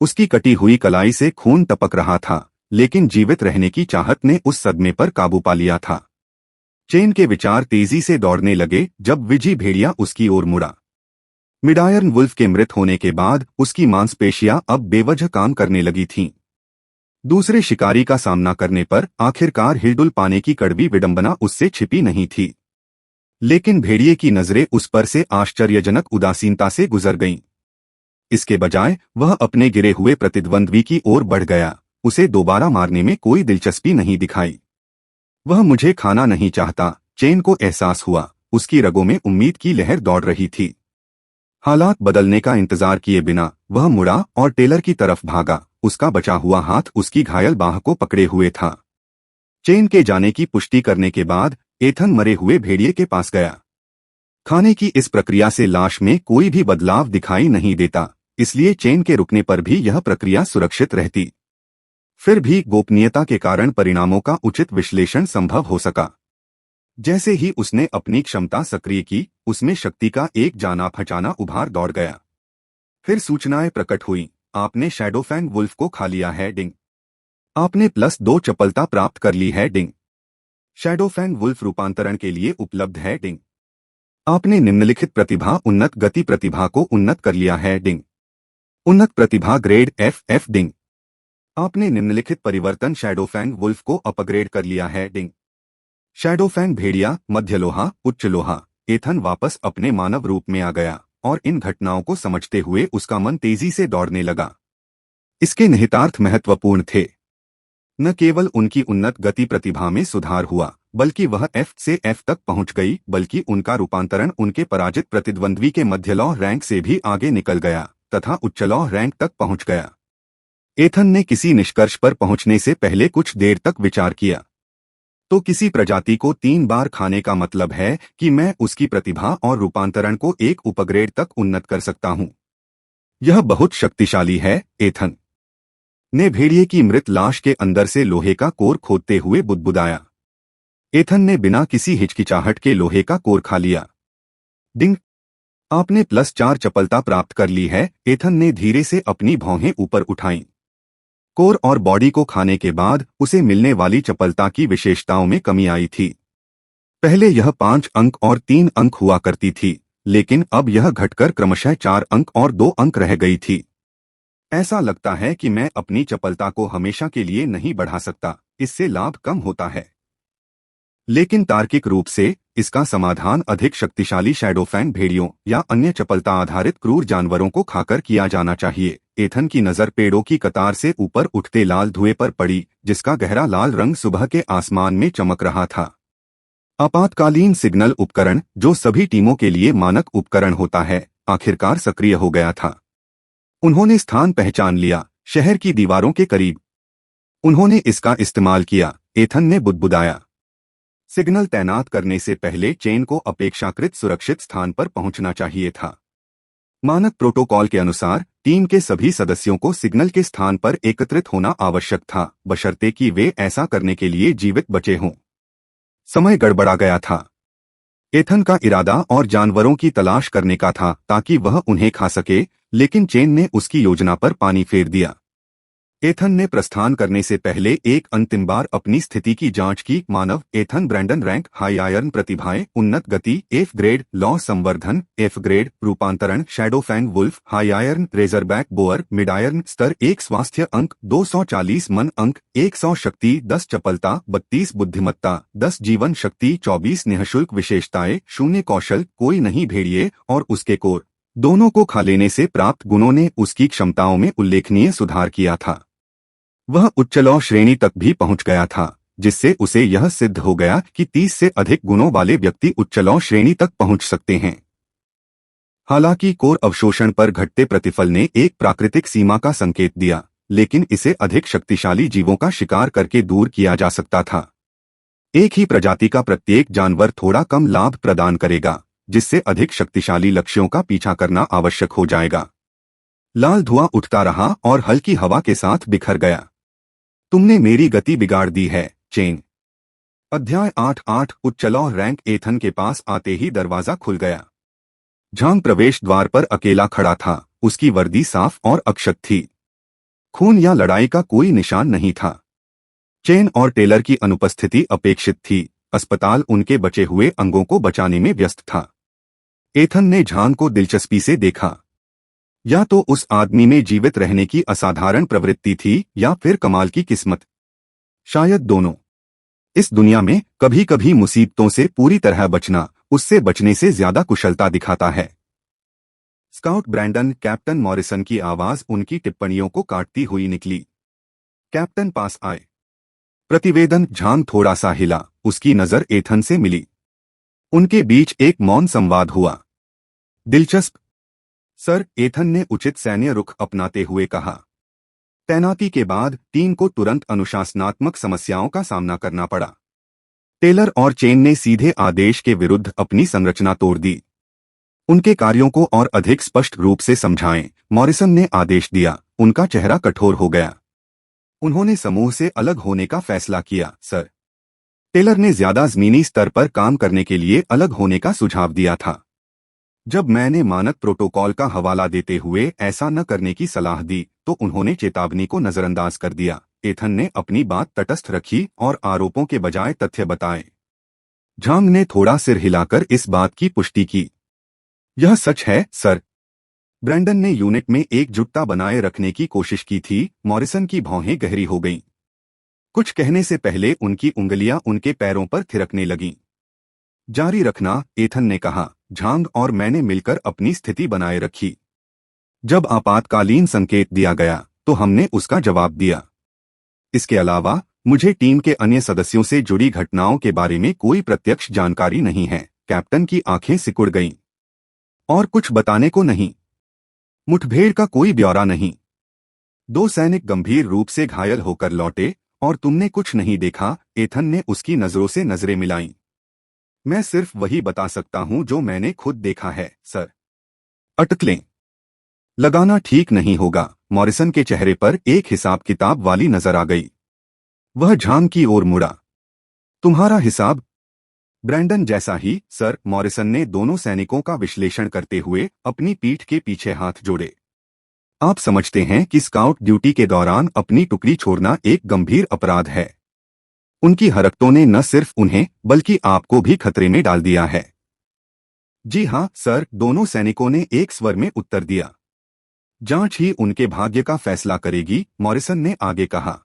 उसकी कटी हुई कलाई से खून टपक रहा था, लेकिन जीवित रहने की चाहत ने उस सदमे पर काबू पा लिया था। चेन के विचार तेजी से दौड़ने लगे जब विजी भेड़िया उसकी ओर मुड़ा। मिडायर्न वुल्फ के मृत होने के बाद उसकी मांसपेशियां अब बेवजह काम करने लगी थीं। दूसरे शिकारी का सामना करने पर आखिरकार हिलडुल पाने की कड़वी विडंबना उससे छिपी नहीं थी। लेकिन भेड़िए की नजरें उस पर से आश्चर्यजनक उदासीनता से गुजर गईं। इसके बजाय वह अपने गिरे हुए प्रतिद्वंद्वी की ओर बढ़ गया। उसे दोबारा मारने में कोई दिलचस्पी नहीं दिखाई। वह मुझे खाना नहीं चाहता। चेन को एहसास हुआ। उसकी रगों में उम्मीद की लहर दौड़ रही थी। हालात बदलने का इंतजार किए बिना वह मुड़ा और टेलर की तरफ भागा। उसका बचा हुआ हाथ उसकी घायल बाह को पकड़े हुए था। चेन के जाने की पुष्टि करने के बाद एथन मरे हुए भेड़िए के पास गया। खाने की इस प्रक्रिया से लाश में कोई भी बदलाव दिखाई नहीं देता, इसलिए चेन के रुकने पर भी यह प्रक्रिया सुरक्षित रहती। फिर भी गोपनीयता के कारण परिणामों का उचित विश्लेषण संभव हो सका। जैसे ही उसने अपनी क्षमता सक्रिय की, उसमें शक्ति का एक जाना पहचाना उभार दौड़ गया। फिर सूचनाएं प्रकट हुई। आपने शैडोफैंग वुल्फ को खा लिया है, डिंग। आपने +2 चपलता प्राप्त कर ली है, डिंग। शैडोफैंग वुल्फ रूपांतरण के लिए उपलब्ध है, डिंग। आपने निम्नलिखित प्रतिभा उन्नत गति प्रतिभा को उन्नत कर लिया है, डिंग। उन्नत प्रतिभा ग्रेड FF, डिंग। आपने निम्नलिखित परिवर्तन शैडोफैंग वुल्फ को अपग्रेड कर लिया है, डिंग। शैडोफैंग भेड़िया मध्य लोहा उच्च लोहा। एथन वापस अपने मानव रूप में आ गया और इन घटनाओं को समझते हुए उसका मन तेजी से दौड़ने लगा। इसके निहितार्थ महत्वपूर्ण थे। न केवल उनकी उन्नत गति प्रतिभा में सुधार हुआ, बल्कि वह F से F तक पहुंच गई, बल्कि उनका रूपांतरण उनके पराजित प्रतिद्वंद्वी के मध्यलौह रैंक से भी आगे निकल गया तथा उच्चलौह रैंक तक पहुंच गया। एथन ने किसी निष्कर्ष पर पहुंचने से पहले कुछ देर तक विचार किया। तो किसी प्रजाति को 3 बार खाने का मतलब है कि मैं उसकी प्रतिभा और रूपांतरण को एक उपग्रेड तक उन्नत कर सकता हूं। यह बहुत शक्तिशाली है, एथन ने भेड़िए की मृत लाश के अंदर से लोहे का कोर खोदते हुए बुदबुदाया। एथन ने बिना किसी हिचकिचाहट के लोहे का कोर खा लिया। डिंग। आपने +4 चपलता प्राप्त कर ली है। एथन ने धीरे से अपनी भौहें ऊपर उठाईं। कोर और बॉडी को खाने के बाद उसे मिलने वाली चपलता की विशेषताओं में कमी आई थी। पहले यह 5 अंक और 3 अंक हुआ करती थी, लेकिन अब यह घटकर क्रमशः 4 अंक और 2 अंक रह गई थी। ऐसा लगता है कि मैं अपनी चपलता को हमेशा के लिए नहीं बढ़ा सकता, इससे लाभ कम होता है। लेकिन तार्किक रूप से इसका समाधान अधिक शक्तिशाली शैडोफैन भेड़ियों या अन्य चपलता आधारित क्रूर जानवरों को खाकर किया जाना चाहिए। एथन की नज़र पेड़ों की कतार से ऊपर उठते लाल धुएं पर पड़ी, जिसका गहरा लाल रंग सुबह के आसमान में चमक रहा था। आपातकालीन सिग्नल उपकरण, जो सभी टीमों के लिए मानक उपकरण होता है, आखिरकार सक्रिय हो गया था। उन्होंने स्थान पहचान लिया, शहर की दीवारों के करीब। उन्होंने इसका इस्तेमाल किया, एथन ने बुदबुदाया। सिग्नल तैनात करने से पहले चेन को अपेक्षाकृत सुरक्षित स्थान पर पहुंचना चाहिए था। मानक प्रोटोकॉल के अनुसार टीम के सभी सदस्यों को सिग्नल के स्थान पर एकत्रित होना आवश्यक था, बशर्ते कि वे ऐसा करने के लिए जीवित बचे हों। समय गड़बड़ा गया था। एथन का इरादा और जानवरों की तलाश करने का था ताकि वह उन्हें खा सके, लेकिन चेन ने उसकी योजना पर पानी फेर दिया। एथन ने प्रस्थान करने से पहले एक अंतिम बार अपनी स्थिति की जांच की। मानव Ethan Brandon rank high iron प्रतिभाएं उन्नत गति एफ ग्रेड लॉ संवर्धन एफ ग्रेड रूपांतरण shadowfang wolf high iron razorback boar mid iron स्तर 1 स्वास्थ्य अंक 240 मन अंक 100 शक्ति 10 चपलता 32 बुद्धिमत्ता 10 जीवन शक्ति 24 निःशुल्क विशेषताएं 0 कौशल कोई नहीं भेड़िए और उसके कोर दोनों को खा लेने से प्राप्त गुणों ने उसकी क्षमताओं में उल्लेखनीय सुधार किया था। वह उच्चलौ श्रेणी तक भी पहुंच गया था, जिससे उसे यह सिद्ध हो गया कि 30 से अधिक गुणों वाले व्यक्ति उच्चलौ श्रेणी तक पहुंच सकते हैं। हालांकि कोर अवशोषण पर घटते प्रतिफल ने एक प्राकृतिक सीमा का संकेत दिया, लेकिन इसे अधिक शक्तिशाली जीवों का शिकार करके दूर किया जा सकता था। एक ही प्रजाति का प्रत्येक जानवर थोड़ा कम लाभ प्रदान करेगा, जिससे अधिक शक्तिशाली लक्ष्यों का पीछा करना आवश्यक हो जाएगा। लाल धुआं उठता रहा और हल्की हवा के साथ बिखर गया। तुमने मेरी गति बिगाड़ दी है, चेन। अध्याय 8:8 उच्चलौ रैंक एथन के पास आते ही दरवाजा खुल गया। झांग प्रवेश द्वार पर अकेला खड़ा था, उसकी वर्दी साफ और अक्षत थी। खून या लड़ाई का कोई निशान नहीं था। चेन और टेलर की अनुपस्थिति अपेक्षित थी, अस्पताल उनके बचे हुए अंगों को बचाने में व्यस्त था। एथन ने झांग को दिलचस्पी से देखा। या तो उस आदमी में जीवित रहने की असाधारण प्रवृत्ति थी या फिर कमाल की किस्मत। शायद दोनों। इस दुनिया में कभी कभी मुसीबतों से पूरी तरह बचना उससे बचने से ज्यादा कुशलता दिखाता है। स्काउट ब्रैंडन कैप्टन मॉरिसन की आवाज उनकी टिप्पणियों को काटती हुई निकली। कैप्टन पास आए। प्रतिवेदन झांग थोड़ा सा हिला, उसकी नजर एथन से मिली। उनके बीच एक मौन संवाद हुआ। दिलचस्प, सर, एथन ने उचित सैन्य रुख अपनाते हुए कहा। तैनाती के बाद टीम को तुरंत अनुशासनात्मक समस्याओं का सामना करना पड़ा। टेलर और चेन ने सीधे आदेश के विरुद्ध अपनी संरचना तोड़ दी। उनके कार्यों को और अधिक स्पष्ट रूप से समझाएं, मॉरिसन ने आदेश दिया। उनका चेहरा कठोर हो गया। उन्होंने समूह से अलग होने का फैसला किया, सर। टेलर ने ज्यादा जमीनी स्तर पर काम करने के लिए अलग होने का सुझाव दिया था। जब मैंने मानक प्रोटोकॉल का हवाला देते हुए ऐसा न करने की सलाह दी, तो उन्होंने चेतावनी को नजरअंदाज कर दिया। एथन ने अपनी बात तटस्थ रखी और आरोपों के बजाय तथ्य बताए। झांग ने थोड़ा सिर हिलाकर इस बात की पुष्टि की। यह सच है, सर। ब्रैंडन ने यूनिट में एकजुटता बनाए रखने की कोशिश की थी। मॉरिसन की भौहें गहरी हो गईं। कुछ कहने से पहले उनकी उंगलियां उनके पैरों पर थिरकने लगीं। जारी रखना, एथन ने कहा। झांग और मैंने मिलकर अपनी स्थिति बनाए रखी। जब आपातकालीन संकेत दिया गया तो हमने उसका जवाब दिया। इसके अलावा मुझे टीम के अन्य सदस्यों से जुड़ी घटनाओं के बारे में कोई प्रत्यक्ष जानकारी नहीं है। कैप्टन की आंखें सिकुड़ गईं। और कुछ बताने को नहीं। मुठभेड़ का कोई ब्यौरा नहीं। 2 सैनिक गंभीर रूप से घायल होकर लौटे और तुमने कुछ नहीं देखा। एथन ने उसकी नजरों से नजरें मिलाईं। मैं सिर्फ वही बता सकता हूं जो मैंने खुद देखा है, सर। अटकलें लगाना ठीक नहीं होगा। मॉरिसन के चेहरे पर एक हिसाब किताब वाली नजर आ गई। वह झांग की ओर मुड़ा। तुम्हारा हिसाब? ब्रैंडन जैसा ही, सर। मॉरिसन ने दोनों सैनिकों का विश्लेषण करते हुए अपनी पीठ के पीछे हाथ जोड़े। आप समझते हैं कि स्काउट ड्यूटी के दौरान अपनी टुकड़ी छोड़ना एक गंभीर अपराध है। उनकी हरकतों ने न सिर्फ उन्हें बल्कि आपको भी खतरे में डाल दिया है। जी हाँ सर, दोनों सैनिकों ने एक स्वर में उत्तर दिया। जांच ही उनके भाग्य का फैसला करेगी, मॉरिसन ने आगे कहा।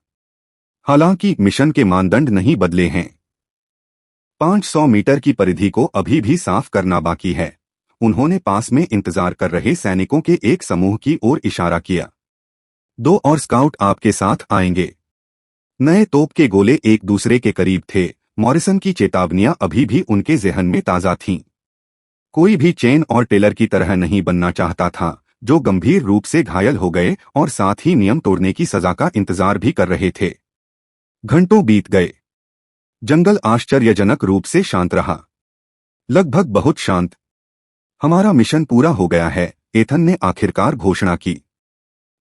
हालांकि मिशन के मानदंड नहीं बदले हैं। 500 मीटर की परिधि को अभी भी साफ करना बाकी है। उन्होंने पास में इंतजार कर रहे सैनिकों के एक समूह की ओर इशारा किया। 2 और स्काउट आपके साथ आएंगे। नए तोप के गोले एक दूसरे के करीब थे। मॉरिसन की चेतावनियां अभी भी उनके जहन में ताजा थीं। कोई भी चेन और टेलर की तरह नहीं बनना चाहता था, जो गंभीर रूप से घायल हो गए और साथ ही नियम तोड़ने की सजा का इंतजार भी कर रहे थे। घंटों बीत गए। जंगल आश्चर्यजनक रूप से शांत रहा, लगभग बहुत शांत। हमारा मिशन पूरा हो गया है, एथन ने आखिरकार घोषणा की।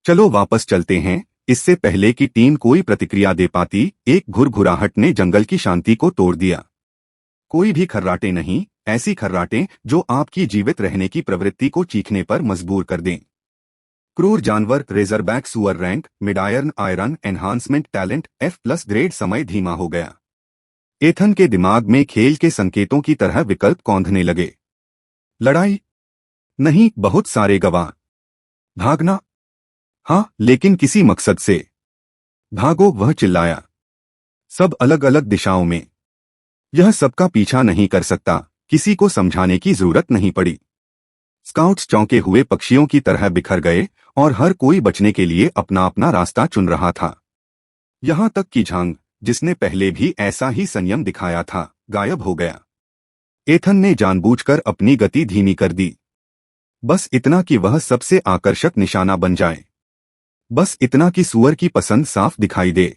चलो वापस चलते हैं। इससे पहले कि टीम कोई प्रतिक्रिया दे पाती, एक घुरघुराहट ने जंगल की शांति को तोड़ दिया। कोई भी खर्राटे नहीं, ऐसी खर्राटें जो आपकी जीवित रहने की प्रवृत्ति को चीखने पर मजबूर कर दें। क्रूर जानवर रेजरबैक सुअर rank mid iron iron enhancement talent F+ grade. समय धीमा हो गया। एथन के दिमाग में खेल के संकेतों की तरह विकल्प कौंधने लगे। लड़ाई? नहीं, बहुत सारे गवाह। भागना? हाँ, लेकिन किसी मकसद से। भागो, वह चिल्लाया। सब अलग अलग दिशाओं में। यह सबका पीछा नहीं कर सकता। किसी को समझाने की जरूरत नहीं पड़ी। स्काउट्स चौंके हुए पक्षियों की तरह बिखर गए और हर कोई बचने के लिए अपना अपना रास्ता चुन रहा था। यहां तक कि झांग, जिसने पहले भी ऐसा ही संयम दिखाया था, गायब हो गया। एथन ने जानबूझकर अपनी गति धीमी कर दी। बस इतना कि वह सबसे आकर्षक निशाना बन जाए। बस इतना कि सूअर की पसंद साफ दिखाई दे।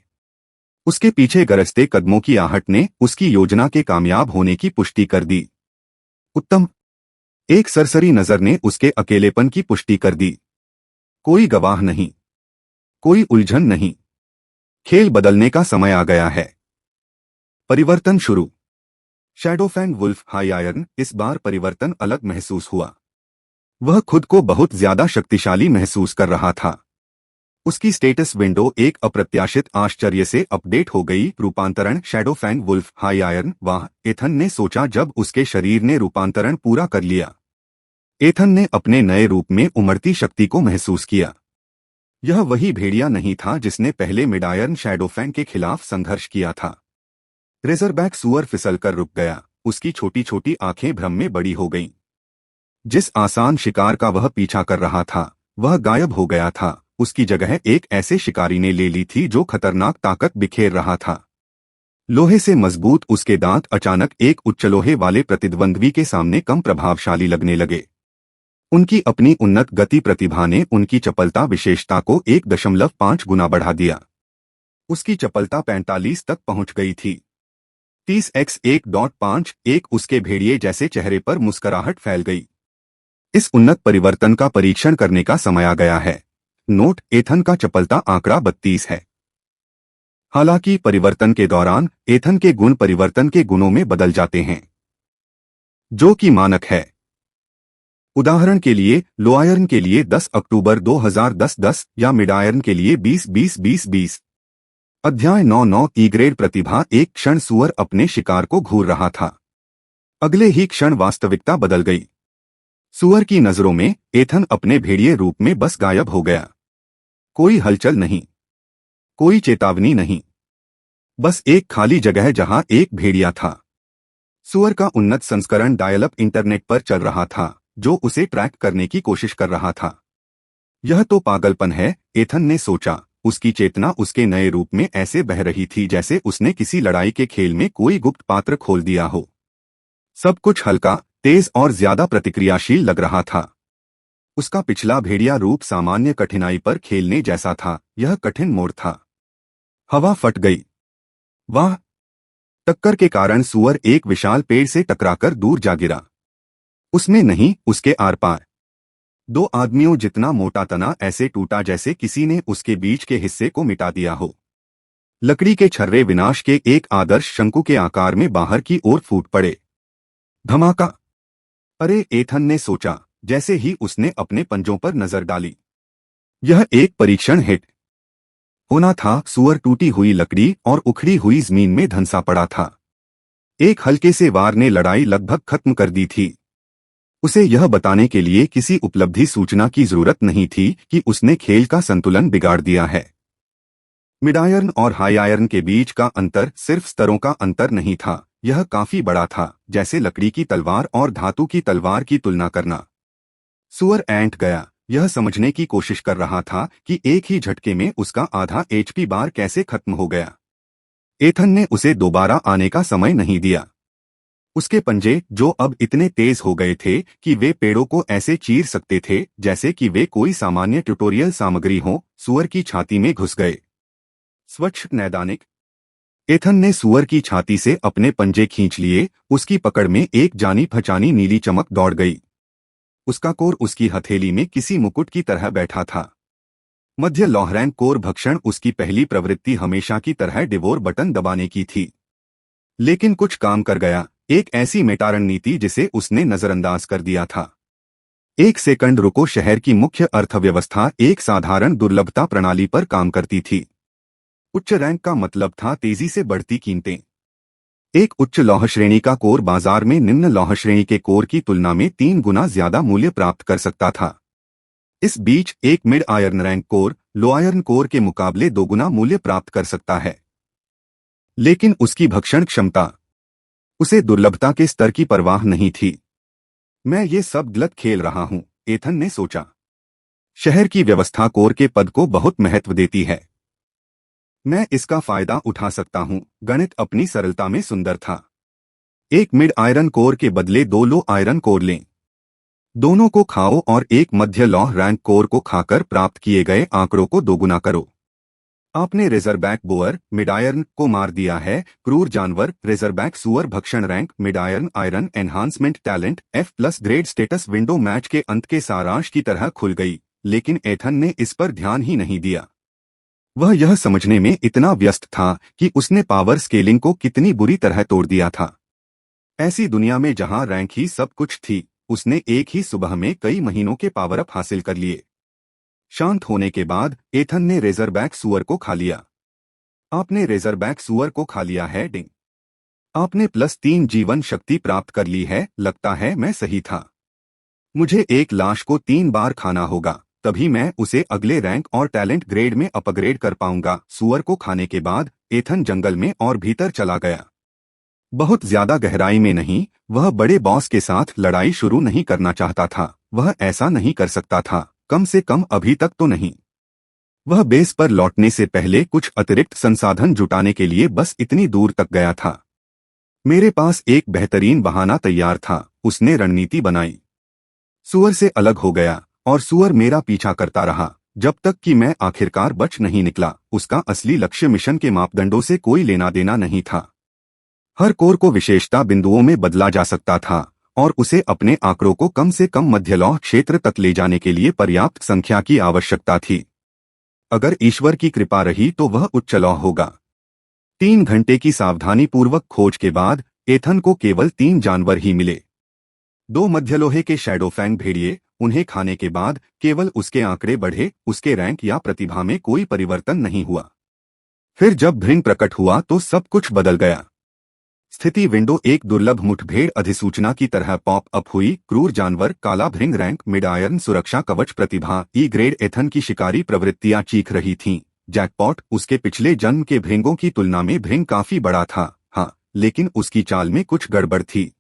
उसके पीछे गरजते कदमों की आहट ने उसकी योजना के कामयाब होने की पुष्टि कर दी। उत्तम। एक सरसरी नजर ने उसके अकेलेपन की पुष्टि कर दी। कोई गवाह नहीं, कोई उलझन नहीं। खेल बदलने का समय आ गया है। परिवर्तन शुरू। शैडोफैंग वुल्फ हाई आयरन। इस बार परिवर्तन अलग महसूस हुआ। वह खुद को बहुत ज्यादा शक्तिशाली महसूस कर रहा था। उसकी स्टेटस विंडो एक अप्रत्याशित आश्चर्य से अपडेट हो गई। रूपांतरण शैडोफैंग वुल्फ हाई आयरन। वाह, एथन ने सोचा जब उसके शरीर ने रूपांतरण पूरा कर लिया। एथन ने अपने नए रूप में उमड़ती शक्ति को महसूस किया। यह वही भेड़िया नहीं था जिसने पहले मिडायर्न शैडोफैंग के खिलाफ संघर्ष किया था। रेजरबैक सुअर फिसलकर रुक गया। उसकी छोटी छोटी आंखें भ्रम में बड़ी हो गईं। जिस आसान शिकार का वह पीछा कर रहा था, वह गायब हो गया था। उसकी जगह एक ऐसे शिकारी ने ले ली थी जो खतरनाक ताकत बिखेर रहा था। लोहे से मजबूत उसके दांत अचानक एक उच्च लोहे वाले प्रतिद्वंद्वी के सामने कम प्रभावशाली लगने लगे। उनकी अपनी उन्नत गति प्रतिभा ने उनकी चपलता विशेषता को 1.5 गुना बढ़ा दिया। उसकी चपलता 45 तक पहुंच गई थी। 30x 1.5 उसके भेड़िए जैसे चेहरे पर मुस्कुराहट फैल गई। इस उन्नत परिवर्तन का परीक्षण करने का समय आ गया है। नोट: एथन का चपलता आंकड़ा 32 है। हालांकि परिवर्तन के दौरान एथन के गुण परिवर्तन के गुणों में बदल जाते हैं, जो कि मानक है। उदाहरण के लिए, लो आयरन के लिए 10 अक्टूबर 2010 10 या मिड आयरन के लिए 20-20-20-20। अध्याय 9 ई ग्रेड प्रतिभा। एक क्षण सुअर अपने शिकार को घूर रहा था। अगले ही क्षण वास्तविकता बदल गई। सुअर की नजरों में एथन अपने भेड़िए रूप में बस गायब हो गया। कोई हलचल नहीं, कोई चेतावनी नहीं, बस एक खाली जगह जहां एक भेड़िया था। सुअर का उन्नत संस्करण डायल-अप इंटरनेट पर चल रहा था, जो उसे ट्रैक करने की कोशिश कर रहा था। यह तो पागलपन है, एथन ने सोचा। उसकी चेतना उसके नए रूप में ऐसे बह रही थी जैसे उसने किसी लड़ाई के खेल में कोई गुप्त पात्र खोल दिया हो। सब कुछ हल्का, तेज और ज्यादा प्रतिक्रियाशील लग रहा था। उसका पिछला भेड़िया रूप सामान्य कठिनाई पर खेलने जैसा था, यह कठिन मोड़ था। हवा फट गई। वाह! टक्कर के कारण सुअर एक विशाल पेड़ से टकराकर दूर जा गिरा। उसमें नहीं, उसके आर पार 2 आदमियों जितना मोटा तना ऐसे टूटा जैसे किसी ने उसके बीच के हिस्से को मिटा दिया हो। लकड़ी के छर्रे विनाश के एक आदर्श शंकु के आकार में बाहर की ओर फूट पड़े। धमाका! अरे, एथन ने सोचा, जैसे ही उसने अपने पंजों पर नजर डाली। यह एक परीक्षण हिट होना था। सुअर टूटी हुई लकड़ी और उखड़ी हुई जमीन में धंसा पड़ा था। एक हल्के से वार ने लड़ाई लगभग खत्म कर दी थी। उसे यह बताने के लिए किसी उपलब्धि सूचना की जरूरत नहीं थी कि उसने खेल का संतुलन बिगाड़ दिया है। मिड आयरन और हाई आयरन के बीच का अंतर सिर्फ स्तरों का अंतर नहीं था, यह काफी बड़ा था, जैसे लकड़ी की तलवार और धातु की तलवार की तुलना करना। सुअर ऐंठ गया, यह समझने की कोशिश कर रहा था कि एक ही झटके में उसका आधा एचपी बार कैसे खत्म हो गया। एथन ने उसे दोबारा आने का समय नहीं दिया। उसके पंजे, जो अब इतने तेज हो गए थे कि वे पेड़ों को ऐसे चीर सकते थे जैसे कि वे कोई सामान्य ट्यूटोरियल सामग्री हो, सुअर की छाती में घुस गए। स्वच्छ नैदानिक। एथन ने सुअर की छाती से अपने पंजे खींच लिए। उसकी पकड़ में एक जानी पहचानी नीली चमक दौड़ गई। उसका कोर उसकी हथेली में किसी मुकुट की तरह बैठा था। मध्य लौहरैंक कोर भक्षण उसकी पहली प्रवृत्ति हमेशा की तरह डिवोर बटन दबाने की थी। लेकिन कुछ काम कर गया, एक ऐसी मेटा रणनीति जिसे उसने नजरअंदाज कर दिया था। एक सेकंड रुको, शहर की मुख्य अर्थव्यवस्था एक साधारण दुर्लभता प्रणाली पर काम करती थी। उच्च रैंक का मतलब था तेजी से बढ़ती कीमतें। एक उच्च लौह श्रेणी का कोर बाजार में निम्न लौह श्रेणी के कोर की तुलना में 3 गुना ज्यादा मूल्य प्राप्त कर सकता था। इस बीच एक मिड आयरन रैंक कोर लो आयरन कोर के मुकाबले 2 गुना मूल्य प्राप्त कर सकता है। लेकिन उसकी भक्षण क्षमता, उसे दुर्लभता के स्तर की परवाह नहीं थी। मैं ये सब गलत खेल रहा हूं, एथन ने सोचा। शहर की व्यवस्था कोर के पद को बहुत महत्व देती है। मैं इसका फायदा उठा सकता हूं। गणित अपनी सरलता में सुंदर था। एक मिड आयरन कोर के बदले 2 लो आयरन कोर लें। दोनों को खाओ और एक मध्य लौह रैंक कोर को खाकर प्राप्त किए गए आंकड़ों को दोगुना करो। आपने रेजरबैक बोअर मिड आयरन को मार दिया है। क्रूर जानवर रेजरबैक सुअर भक्षण rank mid iron iron enhancement talent F+ grade status window match के अंत के सारांश की तरह खुल गई, लेकिन एथन ने इस पर ध्यान ही नहीं दिया। वह यह समझने में इतना व्यस्त था कि उसने पावर स्केलिंग को कितनी बुरी तरह तोड़ दिया था। ऐसी दुनिया में जहां रैंक ही सब कुछ थी, उसने एक ही सुबह में कई महीनों के पावर अप हासिल कर लिए। शांत होने के बाद एथन ने रेजरबैक सुअर को खा लिया। आपने रेजरबैक सुअर को खा लिया है, डिंग। आपने +3 जीवन शक्ति प्राप्त कर ली है। लगता है मैं सही था। मुझे एक लाश को 3 बार खाना होगा, तभी मैं उसे अगले रैंक और टैलेंट ग्रेड में अपग्रेड कर पाऊंगा। सुअर को खाने के बाद एथन जंगल में और भीतर चला गया। बहुत ज्यादा गहराई में नहीं, वह बड़े बॉस के साथ लड़ाई शुरू नहीं करना चाहता था। वह ऐसा नहीं कर सकता था, कम से कम अभी तक तो नहीं। वह बेस पर लौटने से पहले कुछ अतिरिक्त संसाधन जुटाने के लिए बस इतनी दूर तक गया था। मेरे पास एक बेहतरीन बहाना तैयार था, उसने रणनीति बनाई। सुअर से अलग हो गया और सुअर मेरा पीछा करता रहा जब तक कि मैं आखिरकार बच नहीं निकला। उसका असली लक्ष्य मिशन के मापदंडों से कोई लेना देना नहीं था। हर कोर को विशेषता बिंदुओं में बदला जा सकता था और उसे अपने आंकड़ों को कम से कम मध्यलौह क्षेत्र तक ले जाने के लिए पर्याप्त संख्या की आवश्यकता थी। अगर ईश्वर की कृपा रही तो वह उच्च लौह होगा। 3 घंटे की सावधानीपूर्वक खोज के बाद एथन को केवल 3 जानवर ही मिले। 2 मध्यलोहे के शैडोफैंग भेड़िए। उन्हें खाने के बाद केवल उसके आंकड़े बढ़े, उसके रैंक या प्रतिभा में कोई परिवर्तन नहीं हुआ। फिर जब भृंग प्रकट हुआ तो सब कुछ बदल गया। स्थिति विंडो एक दुर्लभ मुठभेड़ अधिसूचना की तरह पॉप अप हुई। क्रूर जानवर, काला भृंग रैंक मिड आयरन सुरक्षा कवच प्रतिभा ई ग्रेड। एथन की शिकारी प्रवृत्तियां चीख रही थीं। जैकपॉट, उसके पिछले जन्म के भृंगों की तुलना में भृंग काफी बड़ा था, हाँ, लेकिन उसकी चाल में कुछ गड़बड़ थी।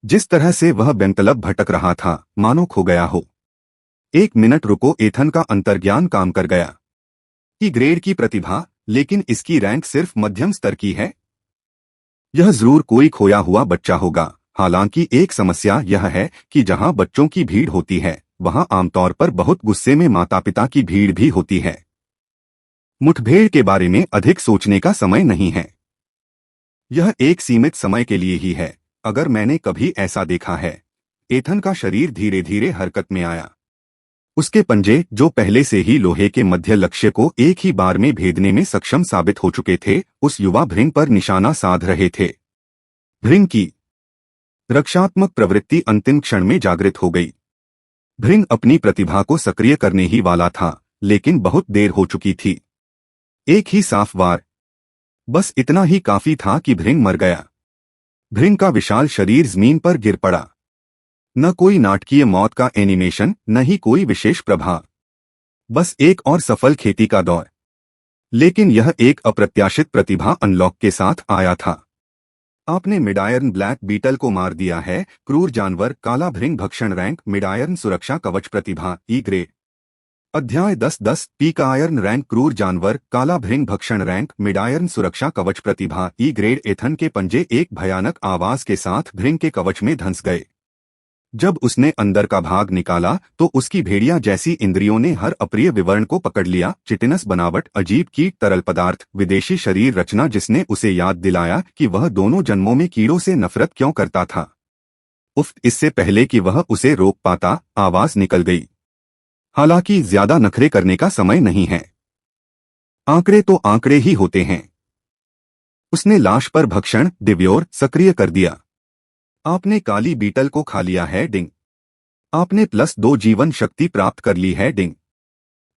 जिस तरह से वह बेंतलब भटक रहा था, मानो खो गया हो। 1 मिनट रुको, एथन का अंतर्ज्ञान काम कर गया। ई ग्रेड की प्रतिभा, लेकिन इसकी रैंक सिर्फ मध्यम स्तर की है। यह जरूर कोई खोया हुआ बच्चा होगा। हालांकि एक समस्या यह है कि जहां बच्चों की भीड़ होती है, वहां आमतौर पर बहुत गुस्से में माता पिता की भीड़ भी होती है। मुठभेड़ के बारे में अधिक सोचने का समय नहीं है। यह एक सीमित समय के लिए ही है, अगर मैंने कभी ऐसा देखा है। एथन का शरीर धीरे धीरे हरकत में आया। उसके पंजे, जो पहले से ही लोहे के मध्य लक्ष्य को एक ही बार में भेदने में सक्षम साबित हो चुके थे, उस युवा भृंग पर निशाना साध रहे थे। भृंग की रक्षात्मक प्रवृत्ति अंतिम क्षण में जागृत हो गई। भृंग अपनी प्रतिभा को सक्रिय करने ही वाला था, लेकिन बहुत देर हो चुकी थी। एक ही साफ वार, बस इतना ही काफी था कि भृंग मर गया। भृंग का विशाल शरीर जमीन पर गिर पड़ा। न कोई नाटकीय मौत का एनिमेशन, न ही कोई विशेष प्रभाव, बस एक और सफल खेती का दौर। लेकिन यह एक अप्रत्याशित प्रतिभा अनलॉक के साथ आया था। आपने मिडायर्न ब्लैक बीटल को मार दिया है। क्रूर जानवर काला भृंग भक्षण रैंक मिडायर्न सुरक्षा कवच प्रतिभा ई ग्रेड। अध्याय 10-10 पीक आयर्न रैंक क्रूर जानवर काला भृंग भक्षण रैंक मिडायर्न सुरक्षा कवच प्रतिभा ई ग्रेड। एथन के पंजे एक भयानक आवाज के साथ भृंग के कवच में धंस गए। जब उसने अंदर का भाग निकाला तो उसकी भेड़िया जैसी इंद्रियों ने हर अप्रिय विवरण को पकड़ लिया। चिटिनस बनावट, अजीब कीट, तरल पदार्थ, विदेशी शरीर रचना जिसने उसे याद दिलाया कि वह दोनों जन्मों में कीड़ों से नफरत क्यों करता था। उफ, इससे पहले कि वह उसे रोक पाता, आवाज निकल गई। हालांकि ज्यादा नखरे करने का समय नहीं है। आंकड़े तो आंकड़े ही होते हैं। उसने लाश पर भक्षण डिव्योर सक्रिय कर दिया। आपने काली बीटल को खा लिया है डिंग। आपने +2 जीवन शक्ति प्राप्त कर ली है डिंग।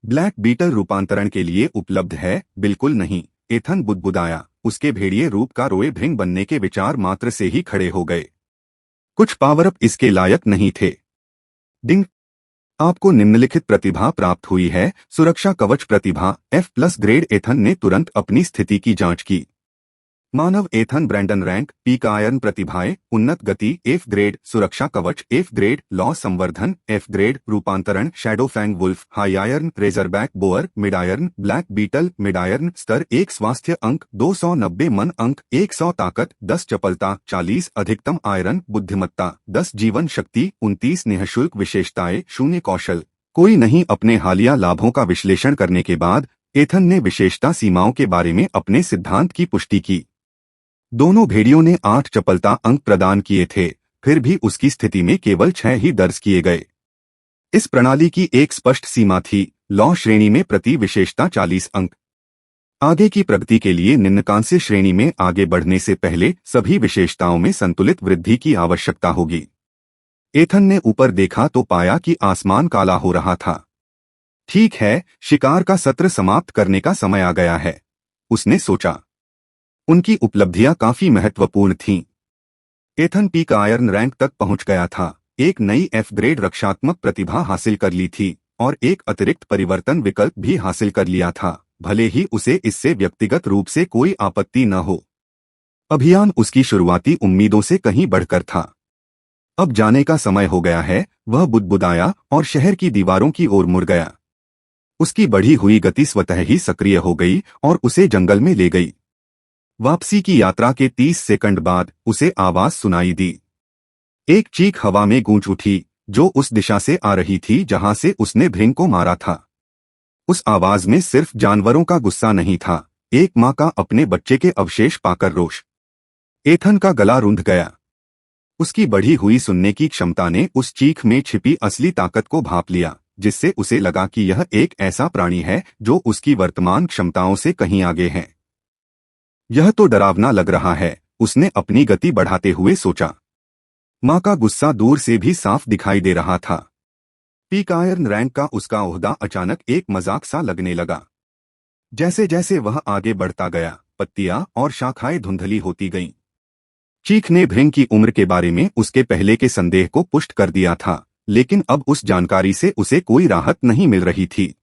ब्लैक बीटल रूपांतरण के लिए उपलब्ध है? बिल्कुल नहीं, एथन बुदबुदाया। उसके भेड़िए रूप का रोए भृंग बनने के विचार मात्र से ही खड़े हो गए। कुछ पावर अप इसके लायक नहीं थे। डिंग, आपको निम्नलिखित प्रतिभा प्राप्त हुई है। सुरक्षा कवच प्रतिभा F+ ग्रेड। एथन ने तुरंत अपनी स्थिति की जांच की। मानव Ethan Brandon rank peak iron प्रतिभाएं उन्नत गति F ग्रेड। सुरक्षा कवच F ग्रेड। लॉ संवर्धन F ग्रेड। रूपांतरण shadow fang wolf high iron razorback boar mid iron black beetle mid iron. स्तर 1 स्वास्थ्य अंक 290 मन अंक 100 ताकत 10 चपलता 40 अधिकतम आयरन बुद्धिमत्ता 10 जीवन शक्ति 29 निःशुल्क विशेषताएं 0 कौशल कोई नहीं। अपने हालिया लाभों का विश्लेषण करने के बाद एथन ने विशेषता सीमाओं के बारे में अपने सिद्धांत की पुष्टि की। दोनों भेड़ियों ने 8 चपलता अंक प्रदान किए थे, फिर भी उसकी स्थिति में केवल 6 ही दर्ज किए गए। इस प्रणाली की एक स्पष्ट सीमा थी, लॉ श्रेणी में प्रति विशेषता 40 अंक। आगे की प्रगति के लिए निम्नकांस्य श्रेणी में आगे बढ़ने से पहले सभी विशेषताओं में संतुलित वृद्धि की आवश्यकता होगी। एथन ने ऊपर देखा तो पाया कि आसमान काला हो रहा था। ठीक है, शिकार का सत्र समाप्त करने का समय आ गया है, उसने सोचा। उनकी उपलब्धियां काफी महत्वपूर्ण थीं। एथन पीक आयर्न रैंक तक पहुंच गया था, एक नई F ग्रेड रक्षात्मक प्रतिभा हासिल कर ली थी और एक अतिरिक्त परिवर्तन विकल्प भी हासिल कर लिया था, भले ही उसे इससे व्यक्तिगत रूप से कोई आपत्ति न हो। अभियान उसकी शुरुआती उम्मीदों से कहीं बढ़कर था। अब जाने का समय हो गया है, वह बुदबुदाया और शहर की दीवारों की ओर मुड़ गया। उसकी बढ़ी हुई गति स्वतः ही सक्रिय हो गई और उसे जंगल में ले गई। वापसी की यात्रा के 30 सेकंड बाद उसे आवाज सुनाई दी। एक चीख हवा में गूंज उठी, जो उस दिशा से आ रही थी जहां से उसने भृंग को मारा था। उस आवाज में सिर्फ जानवरों का गुस्सा नहीं था, एक मां का अपने बच्चे के अवशेष पाकर रोष। एथन का गला रुंध गया। उसकी बढ़ी हुई सुनने की क्षमता ने उस चीख में छिपी असली ताकत को भांप लिया, जिससे उसे लगा कि यह एक ऐसा प्राणी है जो उसकी वर्तमान क्षमताओं से कहीं आगे है। यह तो डरावना लग रहा है, उसने अपनी गति बढ़ाते हुए सोचा। मां का गुस्सा दूर से भी साफ दिखाई दे रहा था। पीक आयर्न रैंक का उसका ओहदा अचानक एक मजाक सा लगने लगा। जैसे जैसे वह आगे बढ़ता गया, पत्तियां और शाखाएं धुंधली होती गईं। चीख ने भृंग की उम्र के बारे में उसके पहले के संदेह को पुष्ट कर दिया था, लेकिन अब उस जानकारी से उसे कोई राहत नहीं मिल रही थी।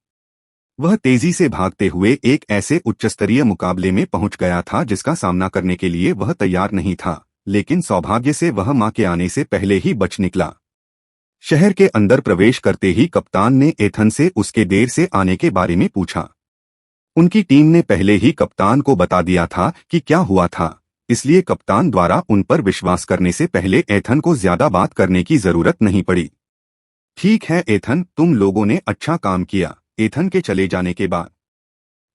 वह तेजी से भागते हुए एक ऐसे उच्चस्तरीय मुकाबले में पहुंच गया था जिसका सामना करने के लिए वह तैयार नहीं था, लेकिन सौभाग्य से वह मां के आने से पहले ही बच निकला। शहर के अंदर प्रवेश करते ही कप्तान ने एथन से उसके देर से आने के बारे में पूछा। उनकी टीम ने पहले ही कप्तान को बता दिया था कि क्या हुआ था, इसलिए कप्तान द्वारा उन पर विश्वास करने से पहले एथन को ज्यादा बात करने की जरूरत नहीं पड़ी। ठीक है एथन, तुम लोगों ने अच्छा काम किया। एथन के चले जाने के बाद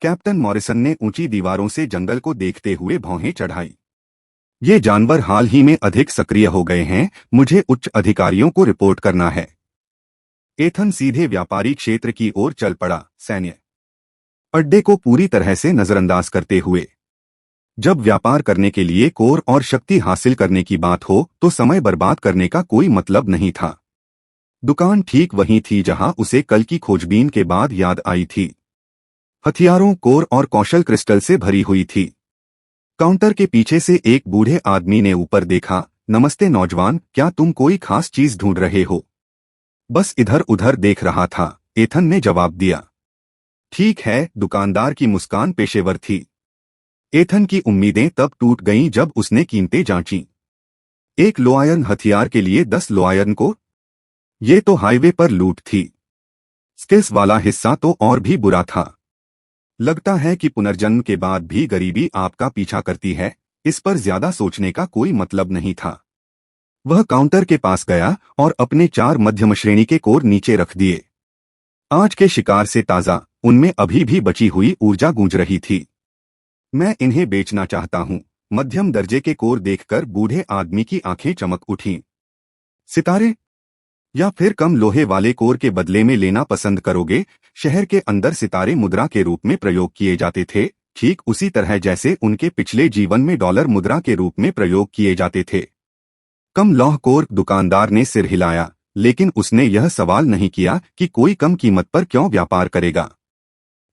कैप्टन मॉरिसन ने ऊंची दीवारों से जंगल को देखते हुए भौहें चढ़ाई। ये जानवर हाल ही में अधिक सक्रिय हो गए हैं, मुझे उच्च अधिकारियों को रिपोर्ट करना है। एथन सीधे व्यापारी क्षेत्र की ओर चल पड़ा, सैन्य अड्डे को पूरी तरह से नजरअंदाज करते हुए। जब व्यापार करने के लिए कोर और शक्ति हासिल करने की बात हो तो समय बर्बाद करने का कोई मतलब नहीं था। दुकान ठीक वहीं थी जहां उसे कल की खोजबीन के बाद याद आई थी। हथियारों, कोर और कौशल क्रिस्टल से भरी हुई थी। काउंटर के पीछे से एक बूढ़े आदमी ने ऊपर देखा। नमस्ते नौजवान, क्या तुम कोई खास चीज ढूंढ रहे हो? बस इधर उधर देख रहा था, एथन ने जवाब दिया। ठीक है, दुकानदार की मुस्कान पेशेवर थी। एथन की उम्मीदें तब टूट गईं जब उसने कीमतें जांचीं। एक लोआयरन हथियार के लिए 10 लोआयरन को। ये तो हाईवे पर लूट थी। स्किल्स वाला हिस्सा तो और भी बुरा था। लगता है कि पुनर्जन्म के बाद भी गरीबी आपका पीछा करती है। इस पर ज्यादा सोचने का कोई मतलब नहीं था। वह काउंटर के पास गया और अपने 4 मध्यम श्रेणी के कोर नीचे रख दिए। आज के शिकार से ताजा, उनमें अभी भी बची हुई ऊर्जा गूंज रही थी। मैं इन्हें बेचना चाहता हूँ। मध्यम दर्जे के कोर देखकर बूढ़े आदमी की आंखें चमक उठीं। सितारे? या फिर कम लोहे वाले कोर के बदले में लेना पसंद करोगे? शहर के अंदर सितारे मुद्रा के रूप में प्रयोग किए जाते थे, ठीक उसी तरह जैसे उनके पिछले जीवन में डॉलर मुद्रा के रूप में प्रयोग किए जाते थे। कम लौह कोर? दुकानदार ने सिर हिलाया, लेकिन उसने यह सवाल नहीं किया कि कोई कम कीमत पर क्यों व्यापार करेगा।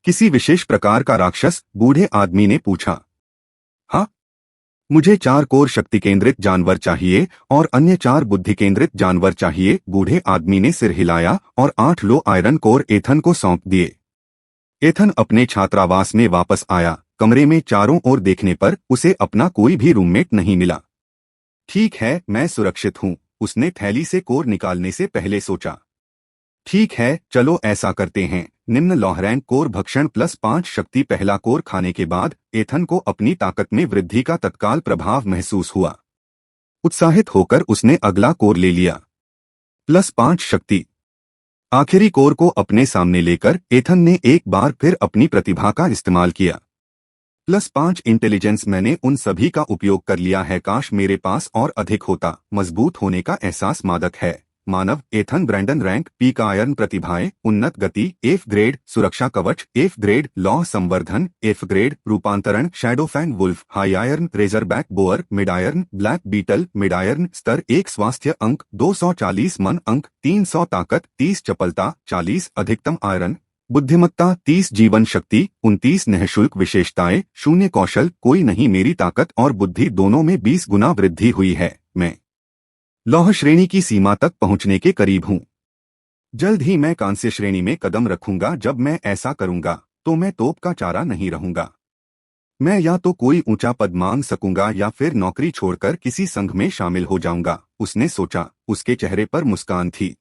किसी विशेष प्रकार का राक्षस? बूढ़े आदमी ने पूछा। हाँ, मुझे 4 कोर शक्ति केंद्रित जानवर चाहिए और अन्य 4 बुद्धि केंद्रित जानवर चाहिए। बूढ़े आदमी ने सिर हिलाया और 8 लो आयरन कोर एथन को सौंप दिए। एथन अपने छात्रावास में वापस आया। कमरे में चारों ओर देखने पर उसे अपना कोई भी रूममेट नहीं मिला। ठीक है, मैं सुरक्षित हूँ, उसने थैली से कोर निकालने से पहले सोचा। ठीक है, चलो ऐसा करते हैं। निम्न लौहरैंक कोर भक्षण +5 शक्ति। पहला कोर खाने के बाद एथन को अपनी ताकत में वृद्धि का तत्काल प्रभाव महसूस हुआ। उत्साहित होकर उसने अगला कोर ले लिया। +5 शक्ति। आखिरी कोर को अपने सामने लेकर एथन ने एक बार फिर अपनी प्रतिभा का इस्तेमाल किया। +5 इंटेलिजेंस। मैंने उन सभी का उपयोग कर लिया है, काश मेरे पास और अधिक होता। मजबूत होने का एहसास मादक है। मानव Ethan Brandon rank peak iron प्रतिभाएं उन्नत गति F ग्रेड, सुरक्षा कवच F ग्रेड, लौह संवर्धन F ग्रेड, रूपांतरण shadow fang wolf high iron, razorback boar mid iron, black beetle mid iron स्तर 1 स्वास्थ्य अंक 240 मन अंक 300 ताकत 30 चपलता 40 अधिकतम आयरन बुद्धिमत्ता 30 जीवन शक्ति 29 निःशुल्क विशेषताएं 0 कौशल कोई नहीं। मेरी ताकत और बुद्धि दोनों में 20 गुना वृद्धि हुई है। मैं लौह श्रेणी की सीमा तक पहुंचने के करीब हूं। जल्द ही मैं कांस्य श्रेणी में कदम रखूंगा। जब मैं ऐसा करूंगा तो मैं तोप का चारा नहीं रहूंगा। मैं या तो कोई ऊंचा पद मांग सकूंगा या फिर नौकरी छोड़कर किसी संघ में शामिल हो जाऊंगा। उसने सोचा। उसके चेहरे पर मुस्कान थी।